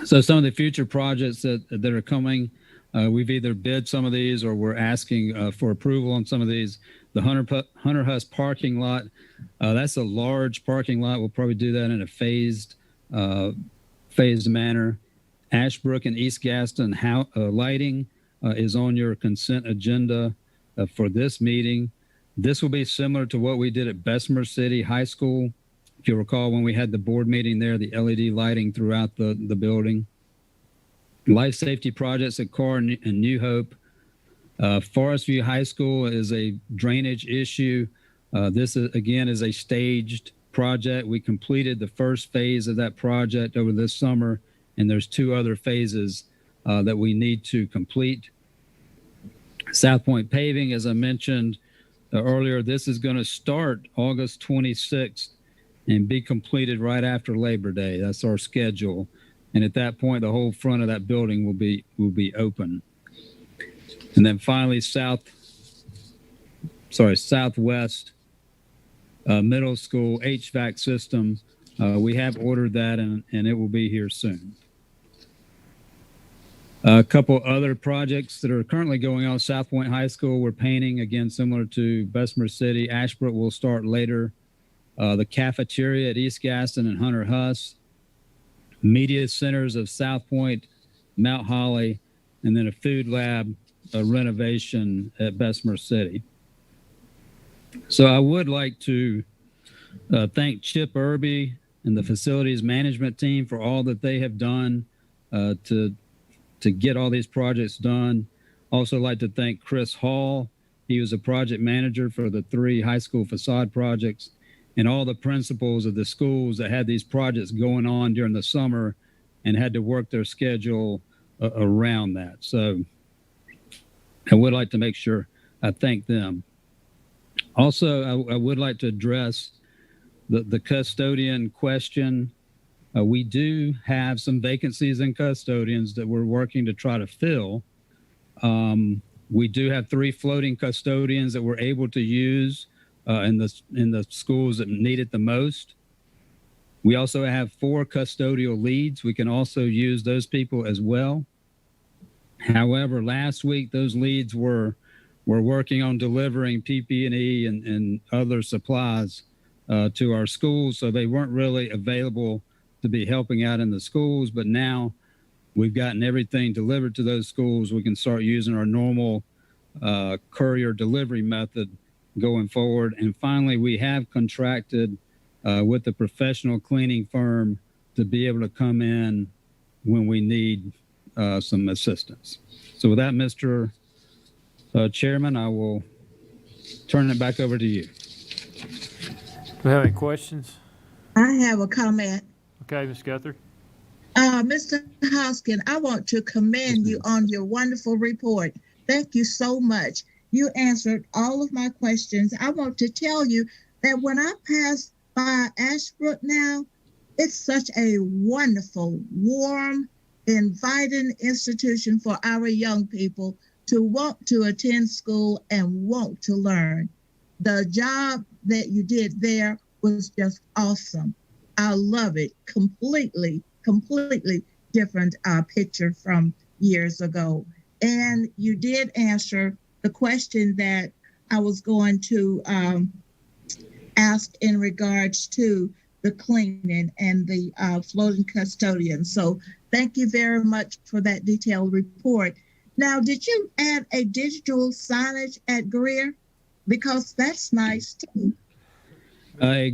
So some of the future projects that are coming, we've either bid some of these or we're asking for approval on some of these. The Hunter Huss parking lot, that's a large parking lot. We'll probably do that in a phased manner. Ashbrook and East Gaston lighting is on your consent agenda for this meeting. This will be similar to what we did at Bessemer City High School. If you recall, when we had the board meeting there, the LED lighting throughout the building. Life safety projects at Carr and New Hope. Forest View High School is a drainage issue. This is a staged project. We completed the first phase of that project over this summer, and there's 2 other phases that we need to complete. South Point paving, as I mentioned earlier, this is going to start August 26th and be completed right after Labor Day. That's our schedule. And at that point, the whole front of that building will be open. And then finally, Southwest middle school HVAC system. We have ordered that, and it will be here soon. A couple other projects that are currently going on. South Point High School, we're painting, again, similar to Bessemer City. Ashbrook will start later. The cafeteria at East Gaston and Hunter Huss. Media centers of South Point, Mount Holly, and then a food lab renovation at Bessemer City. So I would like to thank Chip Irby and the facilities management team for all that they have done to get all these projects done. Also like to thank Chris Hall. He was a project manager for the 3 high school facade projects, and all the principals of the schools that had these projects going on during the summer and had to work their schedule around that. So I would like to make sure I thank them. Also, I would like to address the custodian question. We do have some vacancies in custodians that we're working to try to fill. We do have 3 floating custodians that we're able to use in the schools that need it the most. We also have 4 custodial leads. We can also use those people as well. However, last week those leads were working on delivering PPE and other supplies to our schools, so they weren't really available to be helping out in the schools. But now we've gotten everything delivered to those schools. We can start using our normal courier delivery method going forward. And finally, we have contracted with a professional cleaning firm to be able to come in when we need some assistance. So with that, Mr. Chairman, I will turn it back over to you. Do we have any questions? I have a comment. Okay, Ms. Guthrie. Mr. Hoskin, I want to commend you on your wonderful report. Thank you so much. You answered all of my questions. I want to tell you that when I pass by Ashbrook now, it's such a wonderful, warm, inviting institution for our young people to want to attend school and want to learn. The job that you did there was just awesome. I love it. Completely different picture from years ago. And you did answer the question that I was going to ask in regards to the cleaning and the floating custodian. So thank you very much for that detailed report. Now, did you add a digital signage at Greer? Because that's nice too.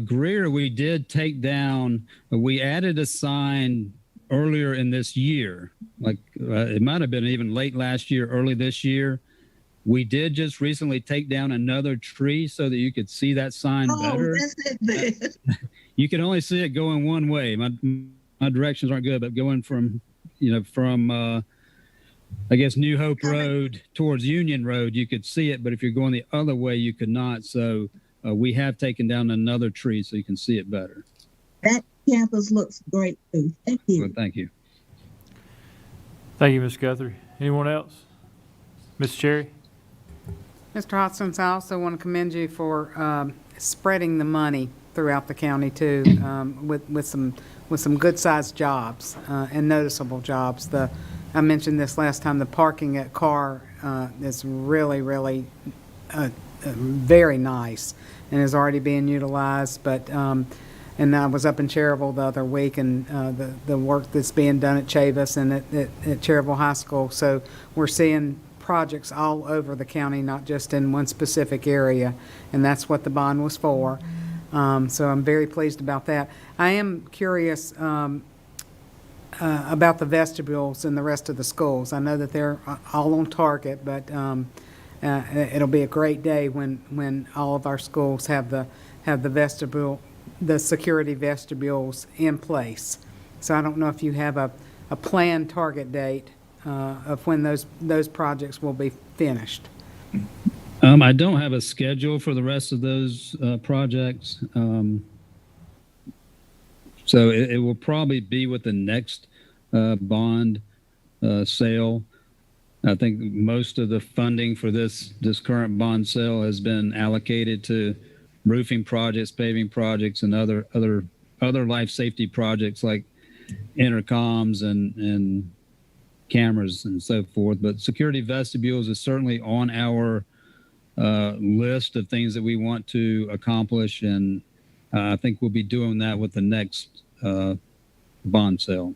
Greer, we did take down, we added a sign earlier in this year, like it might have been even late last year, early this year. We did just recently take down another tree so that you could see that sign better. That's it. You can only see it going one way. My directions aren't good, but going from I guess New Hope Road towards Union Road, you could see it, but if you're going the other way, you could not. So we have taken down another tree so you can see it better. That campus looks great too. Thank you. Well, thank you. Thank you, Ms. Guthrie. Anyone else? Ms. Cherry? Mr. Hoskins, I also want to commend you for spreading the money throughout the county too, with some good-sized jobs and noticeable jobs. I mentioned this last time. The parking at Carr is really very nice and is already being utilized. But and I was up in Cherryville the other week, and the work that's being done at Chavis and at Cherryville High School. So we're seeing projects all over the county, not just in one specific area, and that's what the bond was for. So I'm very pleased about that. I am curious about the vestibules in the rest of the schools. I know that they're all on target, but it'll be a great day when all of our schools have the vestibule, the security vestibules in place. So I don't know if you have a planned target date of when those projects will be finished. I don't have a schedule for the rest of those projects. So it will probably be with the next bond sale. I think most of the funding for this current bond sale has been allocated to roofing projects, paving projects, and other life safety projects like intercoms and cameras and so forth. But security vestibules is certainly on our list of things that we want to accomplish, and I think we'll be doing that with the next bond sale.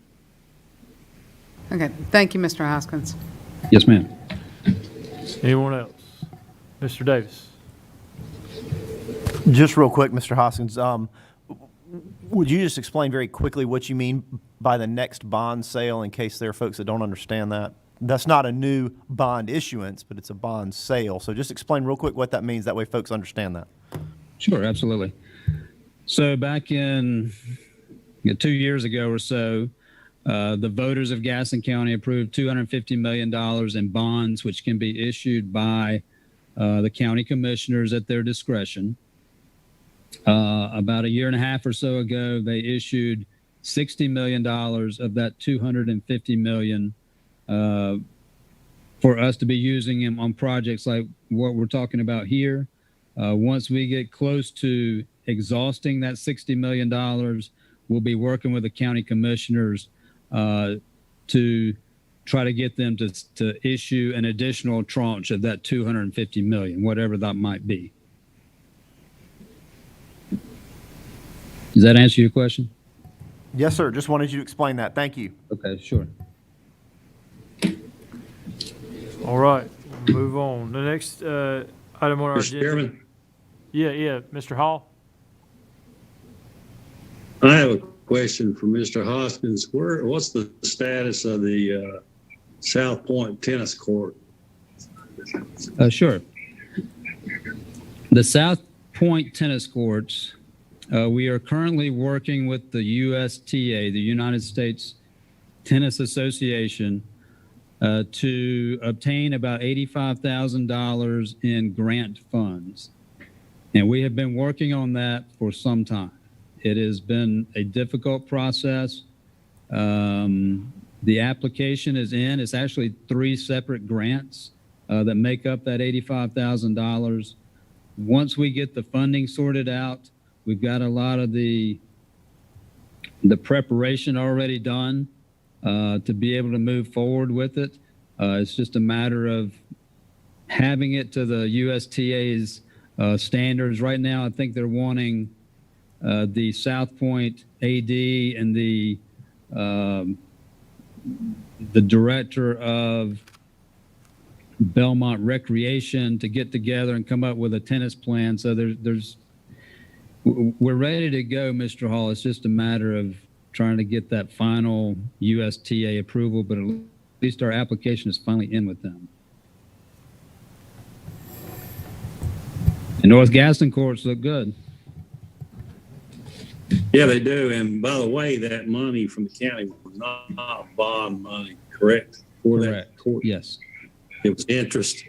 Okay, thank you, Mr. Hoskins. Yes, ma'am. Anyone else? Mr. Davis? Just real quick, Mr. Hoskins, would you just explain very quickly what you mean by the next bond sale in case there are folks that don't understand that? That's not a new bond issuance, but it's a bond sale. So just explain real quick what that means. That way folks understand that. Sure, absolutely. So back in 2 years ago or so, the voters of Gaston County approved $250 million in bonds, which can be issued by the county commissioners at their discretion. About a year and a half or so ago, they issued $60 million of that $250 million for us to be using them on projects like what we're talking about here. Once we get close to exhausting that $60 million, we'll be working with the county commissioners to try to get them to issue an additional tranche of that $250 million, whatever that might be. Does that answer your question? Yes, sir. Just wanted you to explain that. Thank you. Okay, sure. All right, we'll move on. The next item on our Mr. agenda. Chairman? Yeah, Mr. Hall? I have a question for Mr. Hoskins. What's the status of the South Point tennis court? Sure. The South Point tennis courts, we are currently working with the USTA, the United States Tennis Association, to obtain about $85,000 in grant funds. And we have been working on that for some time. It has been a difficult process. The application is in. It's actually 3 separate grants that make up that $85,000. Once we get the funding sorted out, we've got a lot of the preparation already done to be able to move forward with it. It's just a matter of having it to the USTA's standards. Right now, I think they're wanting the South Point AD and the director of Belmont Recreation to get together and come up with a tennis plan. So we're ready to go, Mr. Hall. It's just a matter of trying to get that final USTA approval, but at least our application is finally in with them. And North Gaston courts look good. Yeah, they do. And by the way, that money from the county was not bond money, correct? Correct. That court. Yes. It was interest.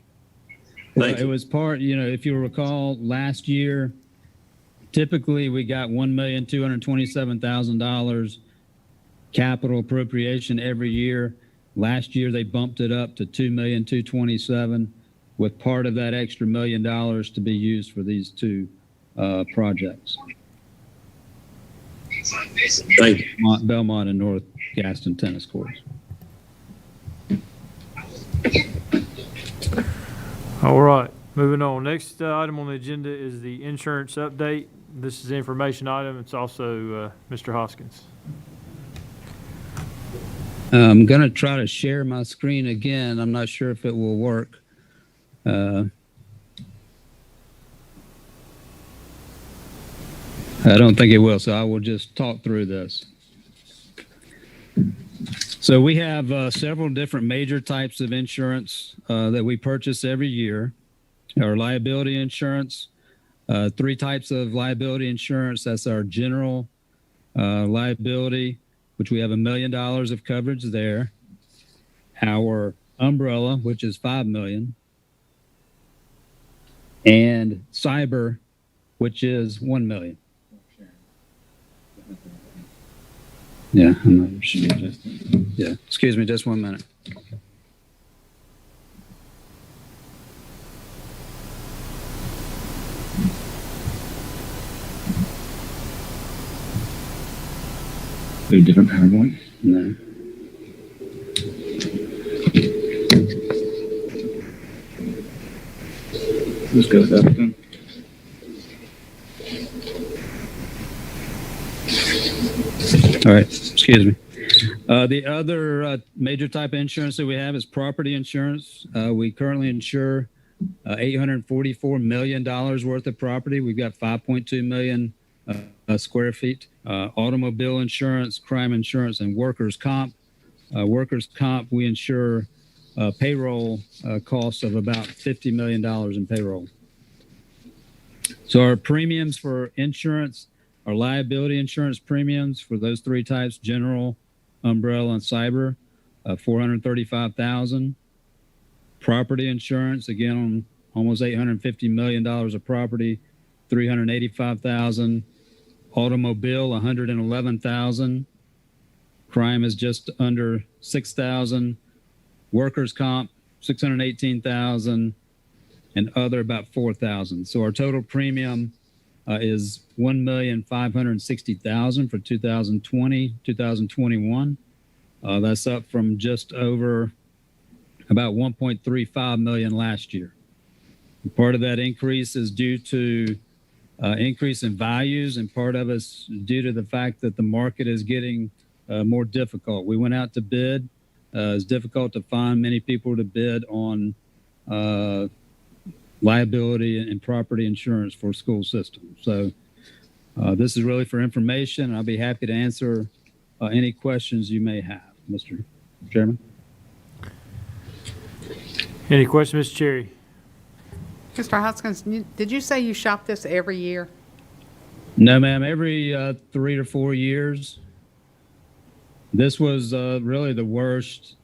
It was part, if you recall, last year, typically we got $1,227,000 capital appropriation every year. Last year, they bumped it up to $2,227,000, with part of that extra $1 million to be used for these 2 projects. Thank you. Belmont and North Gaston tennis courts. All right, moving on. Next item on the agenda is the insurance update. This is an information item. It's also Mr. Hoskins. I'm going to try to share my screen again. I'm not sure if it will work. I don't think it will, so I will just talk through this. So we have several different major types of insurance that we purchase every year. Our liability insurance, 3 types of liability insurance. That's our general liability, which we have $1 million of coverage there. Our umbrella, which is $5 million. And cyber, which is $1 million. Yeah, I'm not sure. Yeah, excuse me, just 1 minute. Do a different PowerPoint? No. Let's go with that then. All right, excuse me. The other major type of insurance that we have is property insurance. We currently insure $844 million worth of property. We've got 5.2 million square feet. Automobile insurance, crime insurance, and workers' comp. Workers' comp, we insure payroll costs of about $50 million in payroll. So our premiums for insurance, our liability insurance premiums for those three types, general, umbrella, and cyber, $435,000. Property insurance, again, on almost $850 million of property, $385,000. Automobile, $111,000. Crime is just under $6,000. Workers' comp, $618,000, and other about $4,000. So our total premium is $1,560,000 for 2020, 2021. That's up from just over about 1.35 million last year. Part of that increase is due to increase in values, and part of it's due to the fact that the market is getting more difficult. We went out to bid. It's difficult to find many people to bid on liability and property insurance for school systems. So this is really for information. I'll be happy to answer any questions you may have, Mr. Chairman. Any questions, Ms. Cherry? Mr. Hoskins, did you say you shop this every year? No, ma'am. Every 3 to 4 years. This was really the worst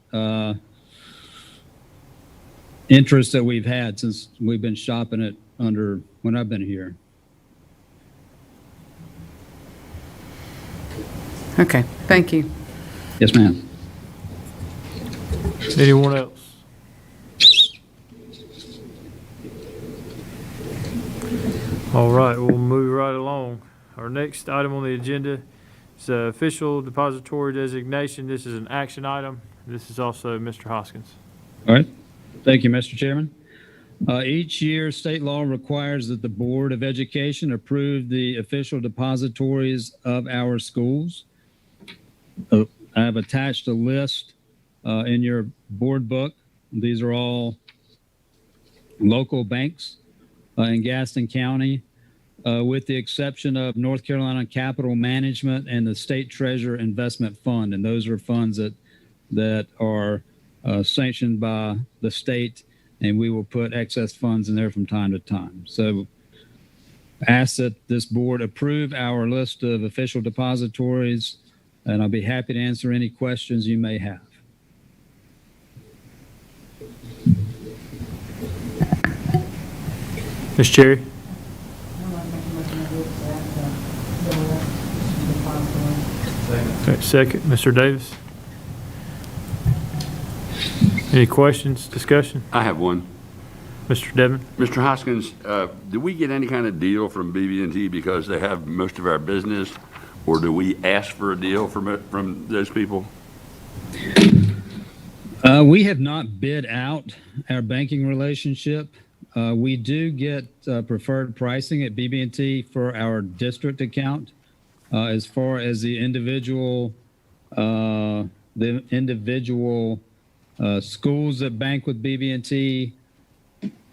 interest that we've had since we've been shopping it under when I've been here. Okay, thank you. Yes, ma'am. Anyone else? All right, we'll move right along. Our next item on the agenda is official depository designation. This is an action item. This is also Mr. Hoskins. All right. Thank you, Mr. Chairman. Each year, state law requires that the Board of Education approve the official depositories of our schools. I have attached a list in your board book. These are all local banks in Gaston County, with the exception of North Carolina Capital Management and the State Treasurer Investment Fund. And those are funds that are sanctioned by the state, and we will put excess funds in there from time to time. So ask that this board approve our list of official depositories, and I'll be happy to answer any questions you may have. Ms. Cherry? Okay, second, Mr. Davis. Any questions, discussion? I have one. Mr. Devon? Mr. Hoskins, do we get any kind of deal from BB&T because they have most of our business, or do we ask for a deal from those people? We have not bid out our banking relationship. We do get preferred pricing at BB&T for our district account. As far as the individual schools that bank with BB&T,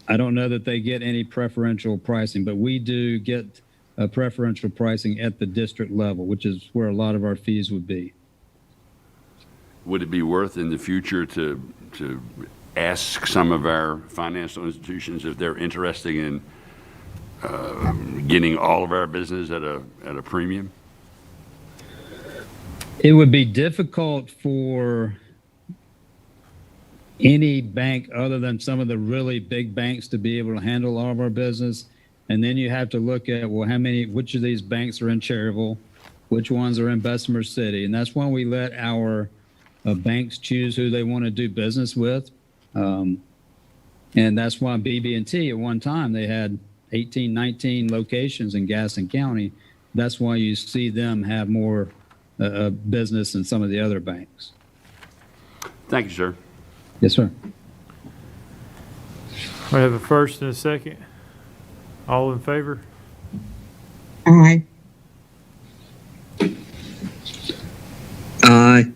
I don't know that they get any preferential pricing, but we do get preferential pricing at the district level, which is where a lot of our fees would be. Would it be worth in the future to ask some of our financial institutions if they're interested in getting all of our business at a premium? It would be difficult for any bank other than some of the really big banks to be able to handle all of our business. And then you have to look at, well, which of these banks are in Cherryville, which ones are in Bessemer City. And that's why we let our banks choose who they want to do business with. And that's why BB&T at one time, they had 18, 19 locations in Gaston County. That's why you see them have more business and some of the other banks. Thank you, sir. Yes, sir. We have a first and a second. All in favor? Aye. Aye.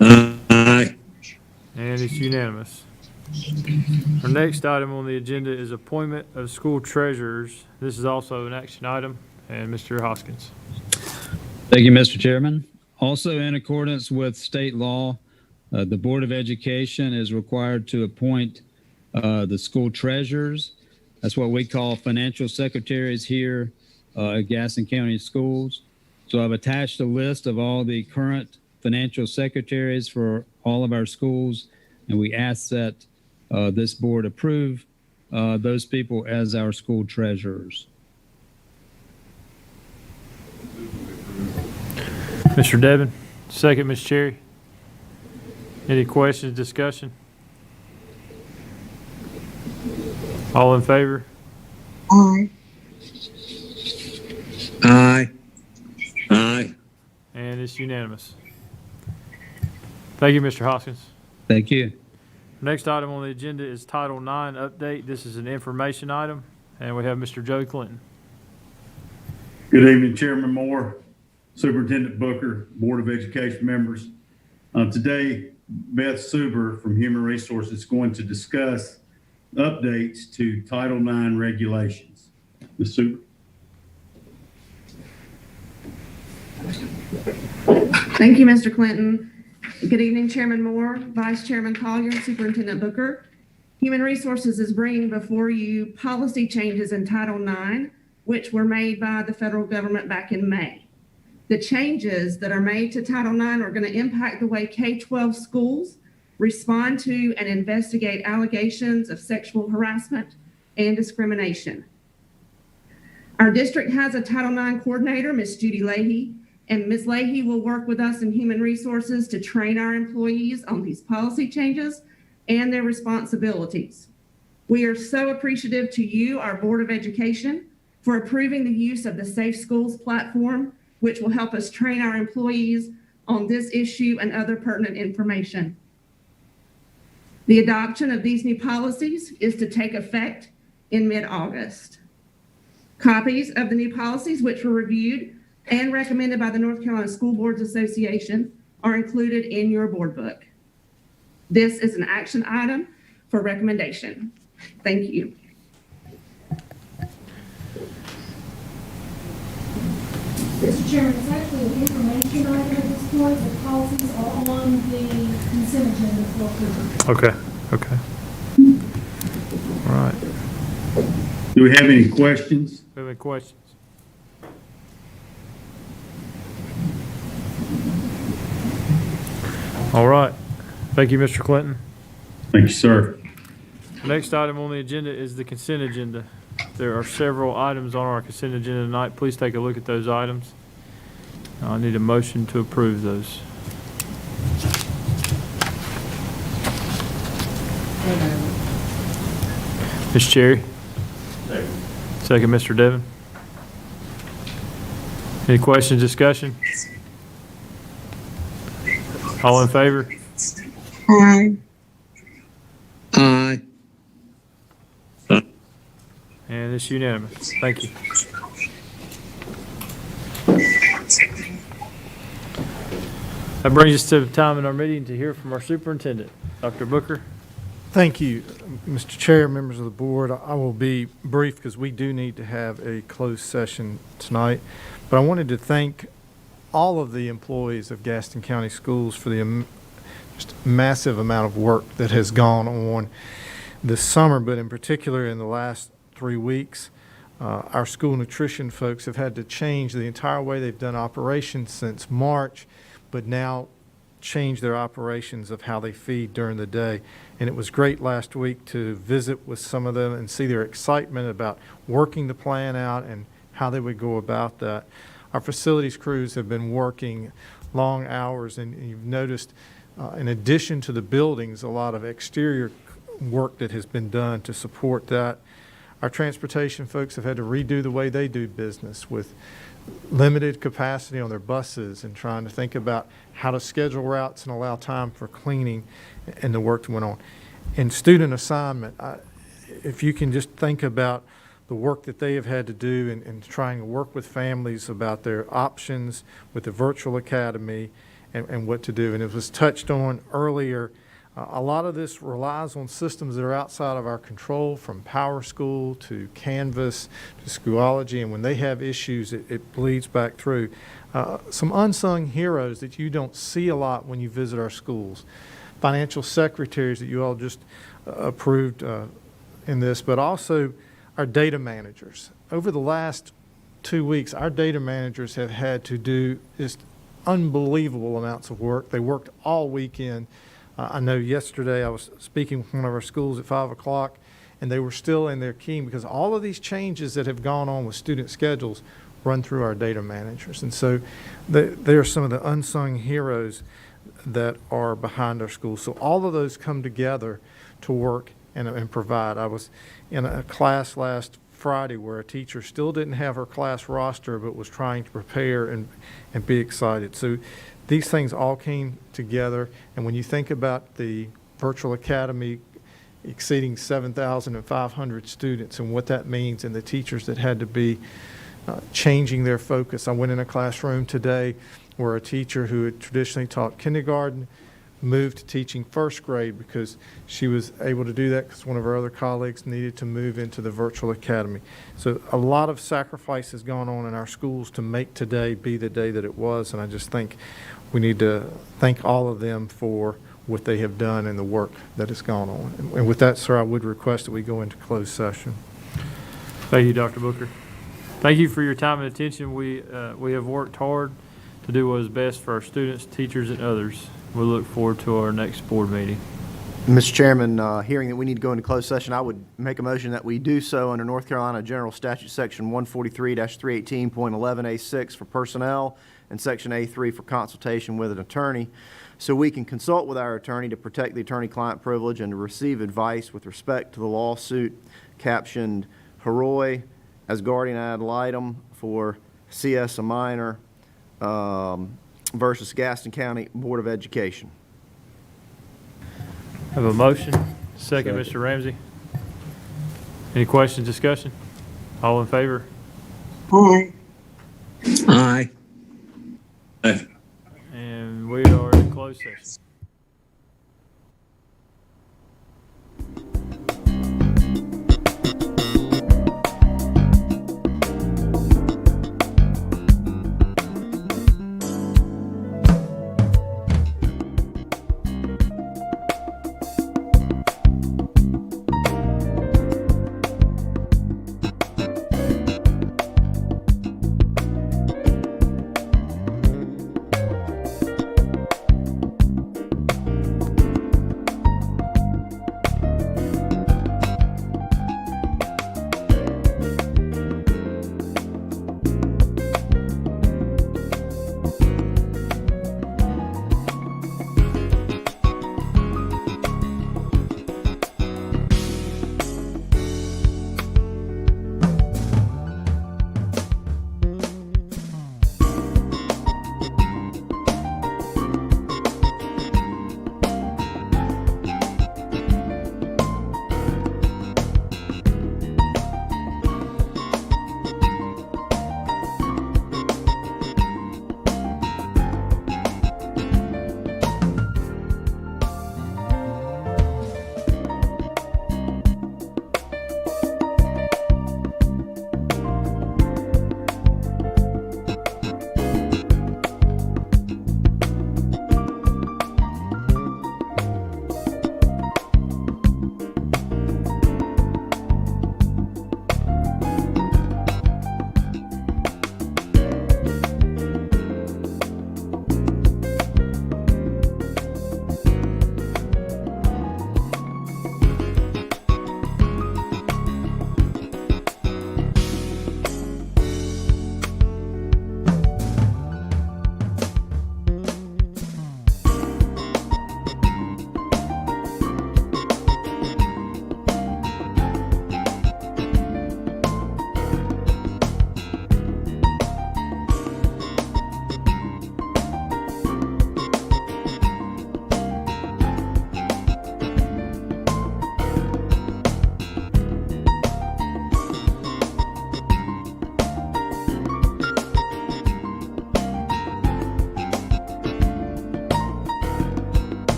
Aye. And it's unanimous. Our next item on the agenda is appointment of school treasurers. This is also an action item, and Mr. Hoskins. Thank you, Mr. Chairman. Also, in accordance with state law, the Board of Education is required to appoint the school treasurers. That's what we call financial secretaries here at Gaston County Schools. So I've attached a list of all the current financial secretaries for all of our schools, and we ask that this board approve those people as our school treasurers. Mr. Devon, second, Ms. Cherry. Any questions, discussion? All in favor? Aye. Aye. Aye. And it's unanimous. Thank you, Mr. Hoskins. Thank you. Next item on the agenda is Title IX update. This is an information item, and we have Mr. Joe Clinton. Good evening, Chairman Moore, Superintendent Booker, Board of Education members. Today, Beth Suber from Human Resources is going to discuss updates to Title IX regulations. Ms. Suber. Thank you, Mr. Clinton. Good evening, Chairman Moore, Vice Chairman Collier, Superintendent Booker. Human Resources is bringing before you policy changes in Title IX, which were made by the federal government back in May. The changes that are made to Title IX are going to impact the way K-12 schools respond to and investigate allegations of sexual harassment and discrimination. Our district has a Title IX coordinator, Ms. Judy Leahy, and Ms. Leahy will work with us in Human Resources to train our employees on these policy changes and their responsibilities. We are so appreciative to you, our Board of Education, for approving the use of the Safe Schools platform, which will help us train our employees on this issue and other pertinent information. The adoption of these new policies is to take effect in mid-August. Copies of the new policies, which were reviewed and recommended by the North Carolina School Boards Association, are included in your board book. This is an action item for recommendation. Thank you. Mr. Chairman, it's actually an information item at this point. The policies are on the consent agenda for approval. Okay, okay. All right. Do we have any questions? Do we have any questions? All right. Thank you, Mr. Clinton. Thank you, sir. Next item on the agenda is the consent agenda. There are several items on our consent agenda tonight. Please take a look at those items. I need a motion to approve those. Ms. Cherry? Second, Mr. Devon. Any questions, discussion? All in favor? Aye. Aye. And it's unanimous. Thank you. That brings us to the time in our meeting to hear from our superintendent, Dr. Booker. Thank you, Mr. Chair, members of the board. I will be brief because we do need to have a closed session tonight. But I wanted to thank all of the employees of Gaston County Schools for the just massive amount of work that has gone on this summer, but in particular in the last 3 weeks. Our school nutrition folks have had to change the entire way they've done operations since March, but now change their operations of how they feed during the day. And it was great last week to visit with some of them and see their excitement about working the plan out and how they would go about that. Our facilities crews have been working long hours, and you've noticed, in addition to the buildings, a lot of exterior work that has been done to support that. Our transportation folks have had to redo the way they do business with limited capacity on their buses and trying to think about how to schedule routes and allow time for cleaning and the work that went on. In student assignment, if you can just think about the work that they have had to do in trying to work with families about their options with the virtual academy and what to do. And it was touched on earlier, a lot of this relies on systems that are outside of our control, from PowerSchool to Canvas to Schoology, and when they have issues, it bleeds back through. Some unsung heroes that you don't see a lot when you visit our schools. Financial secretaries that you all just approved in this, but also our data managers. Over the last 2 weeks, our data managers have had to do just unbelievable amounts of work. They worked all weekend. I know yesterday I was speaking with one of our schools at 5 o'clock, and they were still in their keying because all of these changes that have gone on with student schedules run through our data managers. And so they are some of the unsung heroes that are behind our schools. So all of those come together to work and provide. I was in a class last Friday where a teacher still didn't have her class roster but was trying to prepare and be excited. So these things all came together, and when you think about the virtual academy exceeding 7,500 students and what that means, and the teachers that had to be changing their focus. I went in a classroom today where a teacher who had traditionally taught kindergarten moved to teaching first grade because she was able to do that because one of our other colleagues needed to move into the virtual academy. So a lot of sacrifice has gone on in our schools to make today be the day that it was, and I just think we need to thank all of them for what they have done and the work that has gone on. And with that, sir, I would request that we go into closed session. Thank you, Dr. Booker. Thank you for your time and attention. We have worked hard to do what is best for our students, teachers, and others. We look forward to our next board meeting. Mr. Chairman, hearing that we need to go into closed session, I would make a motion that we do so under North Carolina General Statute Section 143-318.11A6 for personnel and Section A3 for consultation with an attorney, so we can consult with our attorney to protect the attorney-client privilege and to receive advice with respect to the lawsuit captioned Heroy as guardian ad litem for CS a minor versus Gaston County Board of Education. Have a motion. Second, Mr. Ramsey. Any questions, discussion? All in favor? Aye. Aye. And we are in closed session.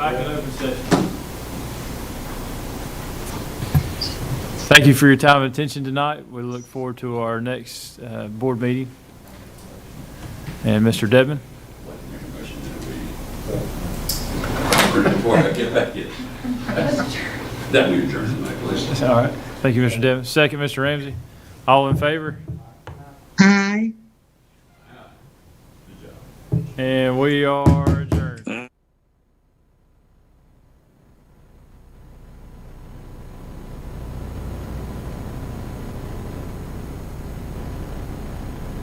Back in open session. Thank you for your time and attention tonight. We look forward to our next board meeting. And Mr. Dedman? Before I get back in. That we adjourn tonight, please. All right. Thank you, Mr. Dedman. Second, Mr. Ramsey. All in favor? Aye. And we are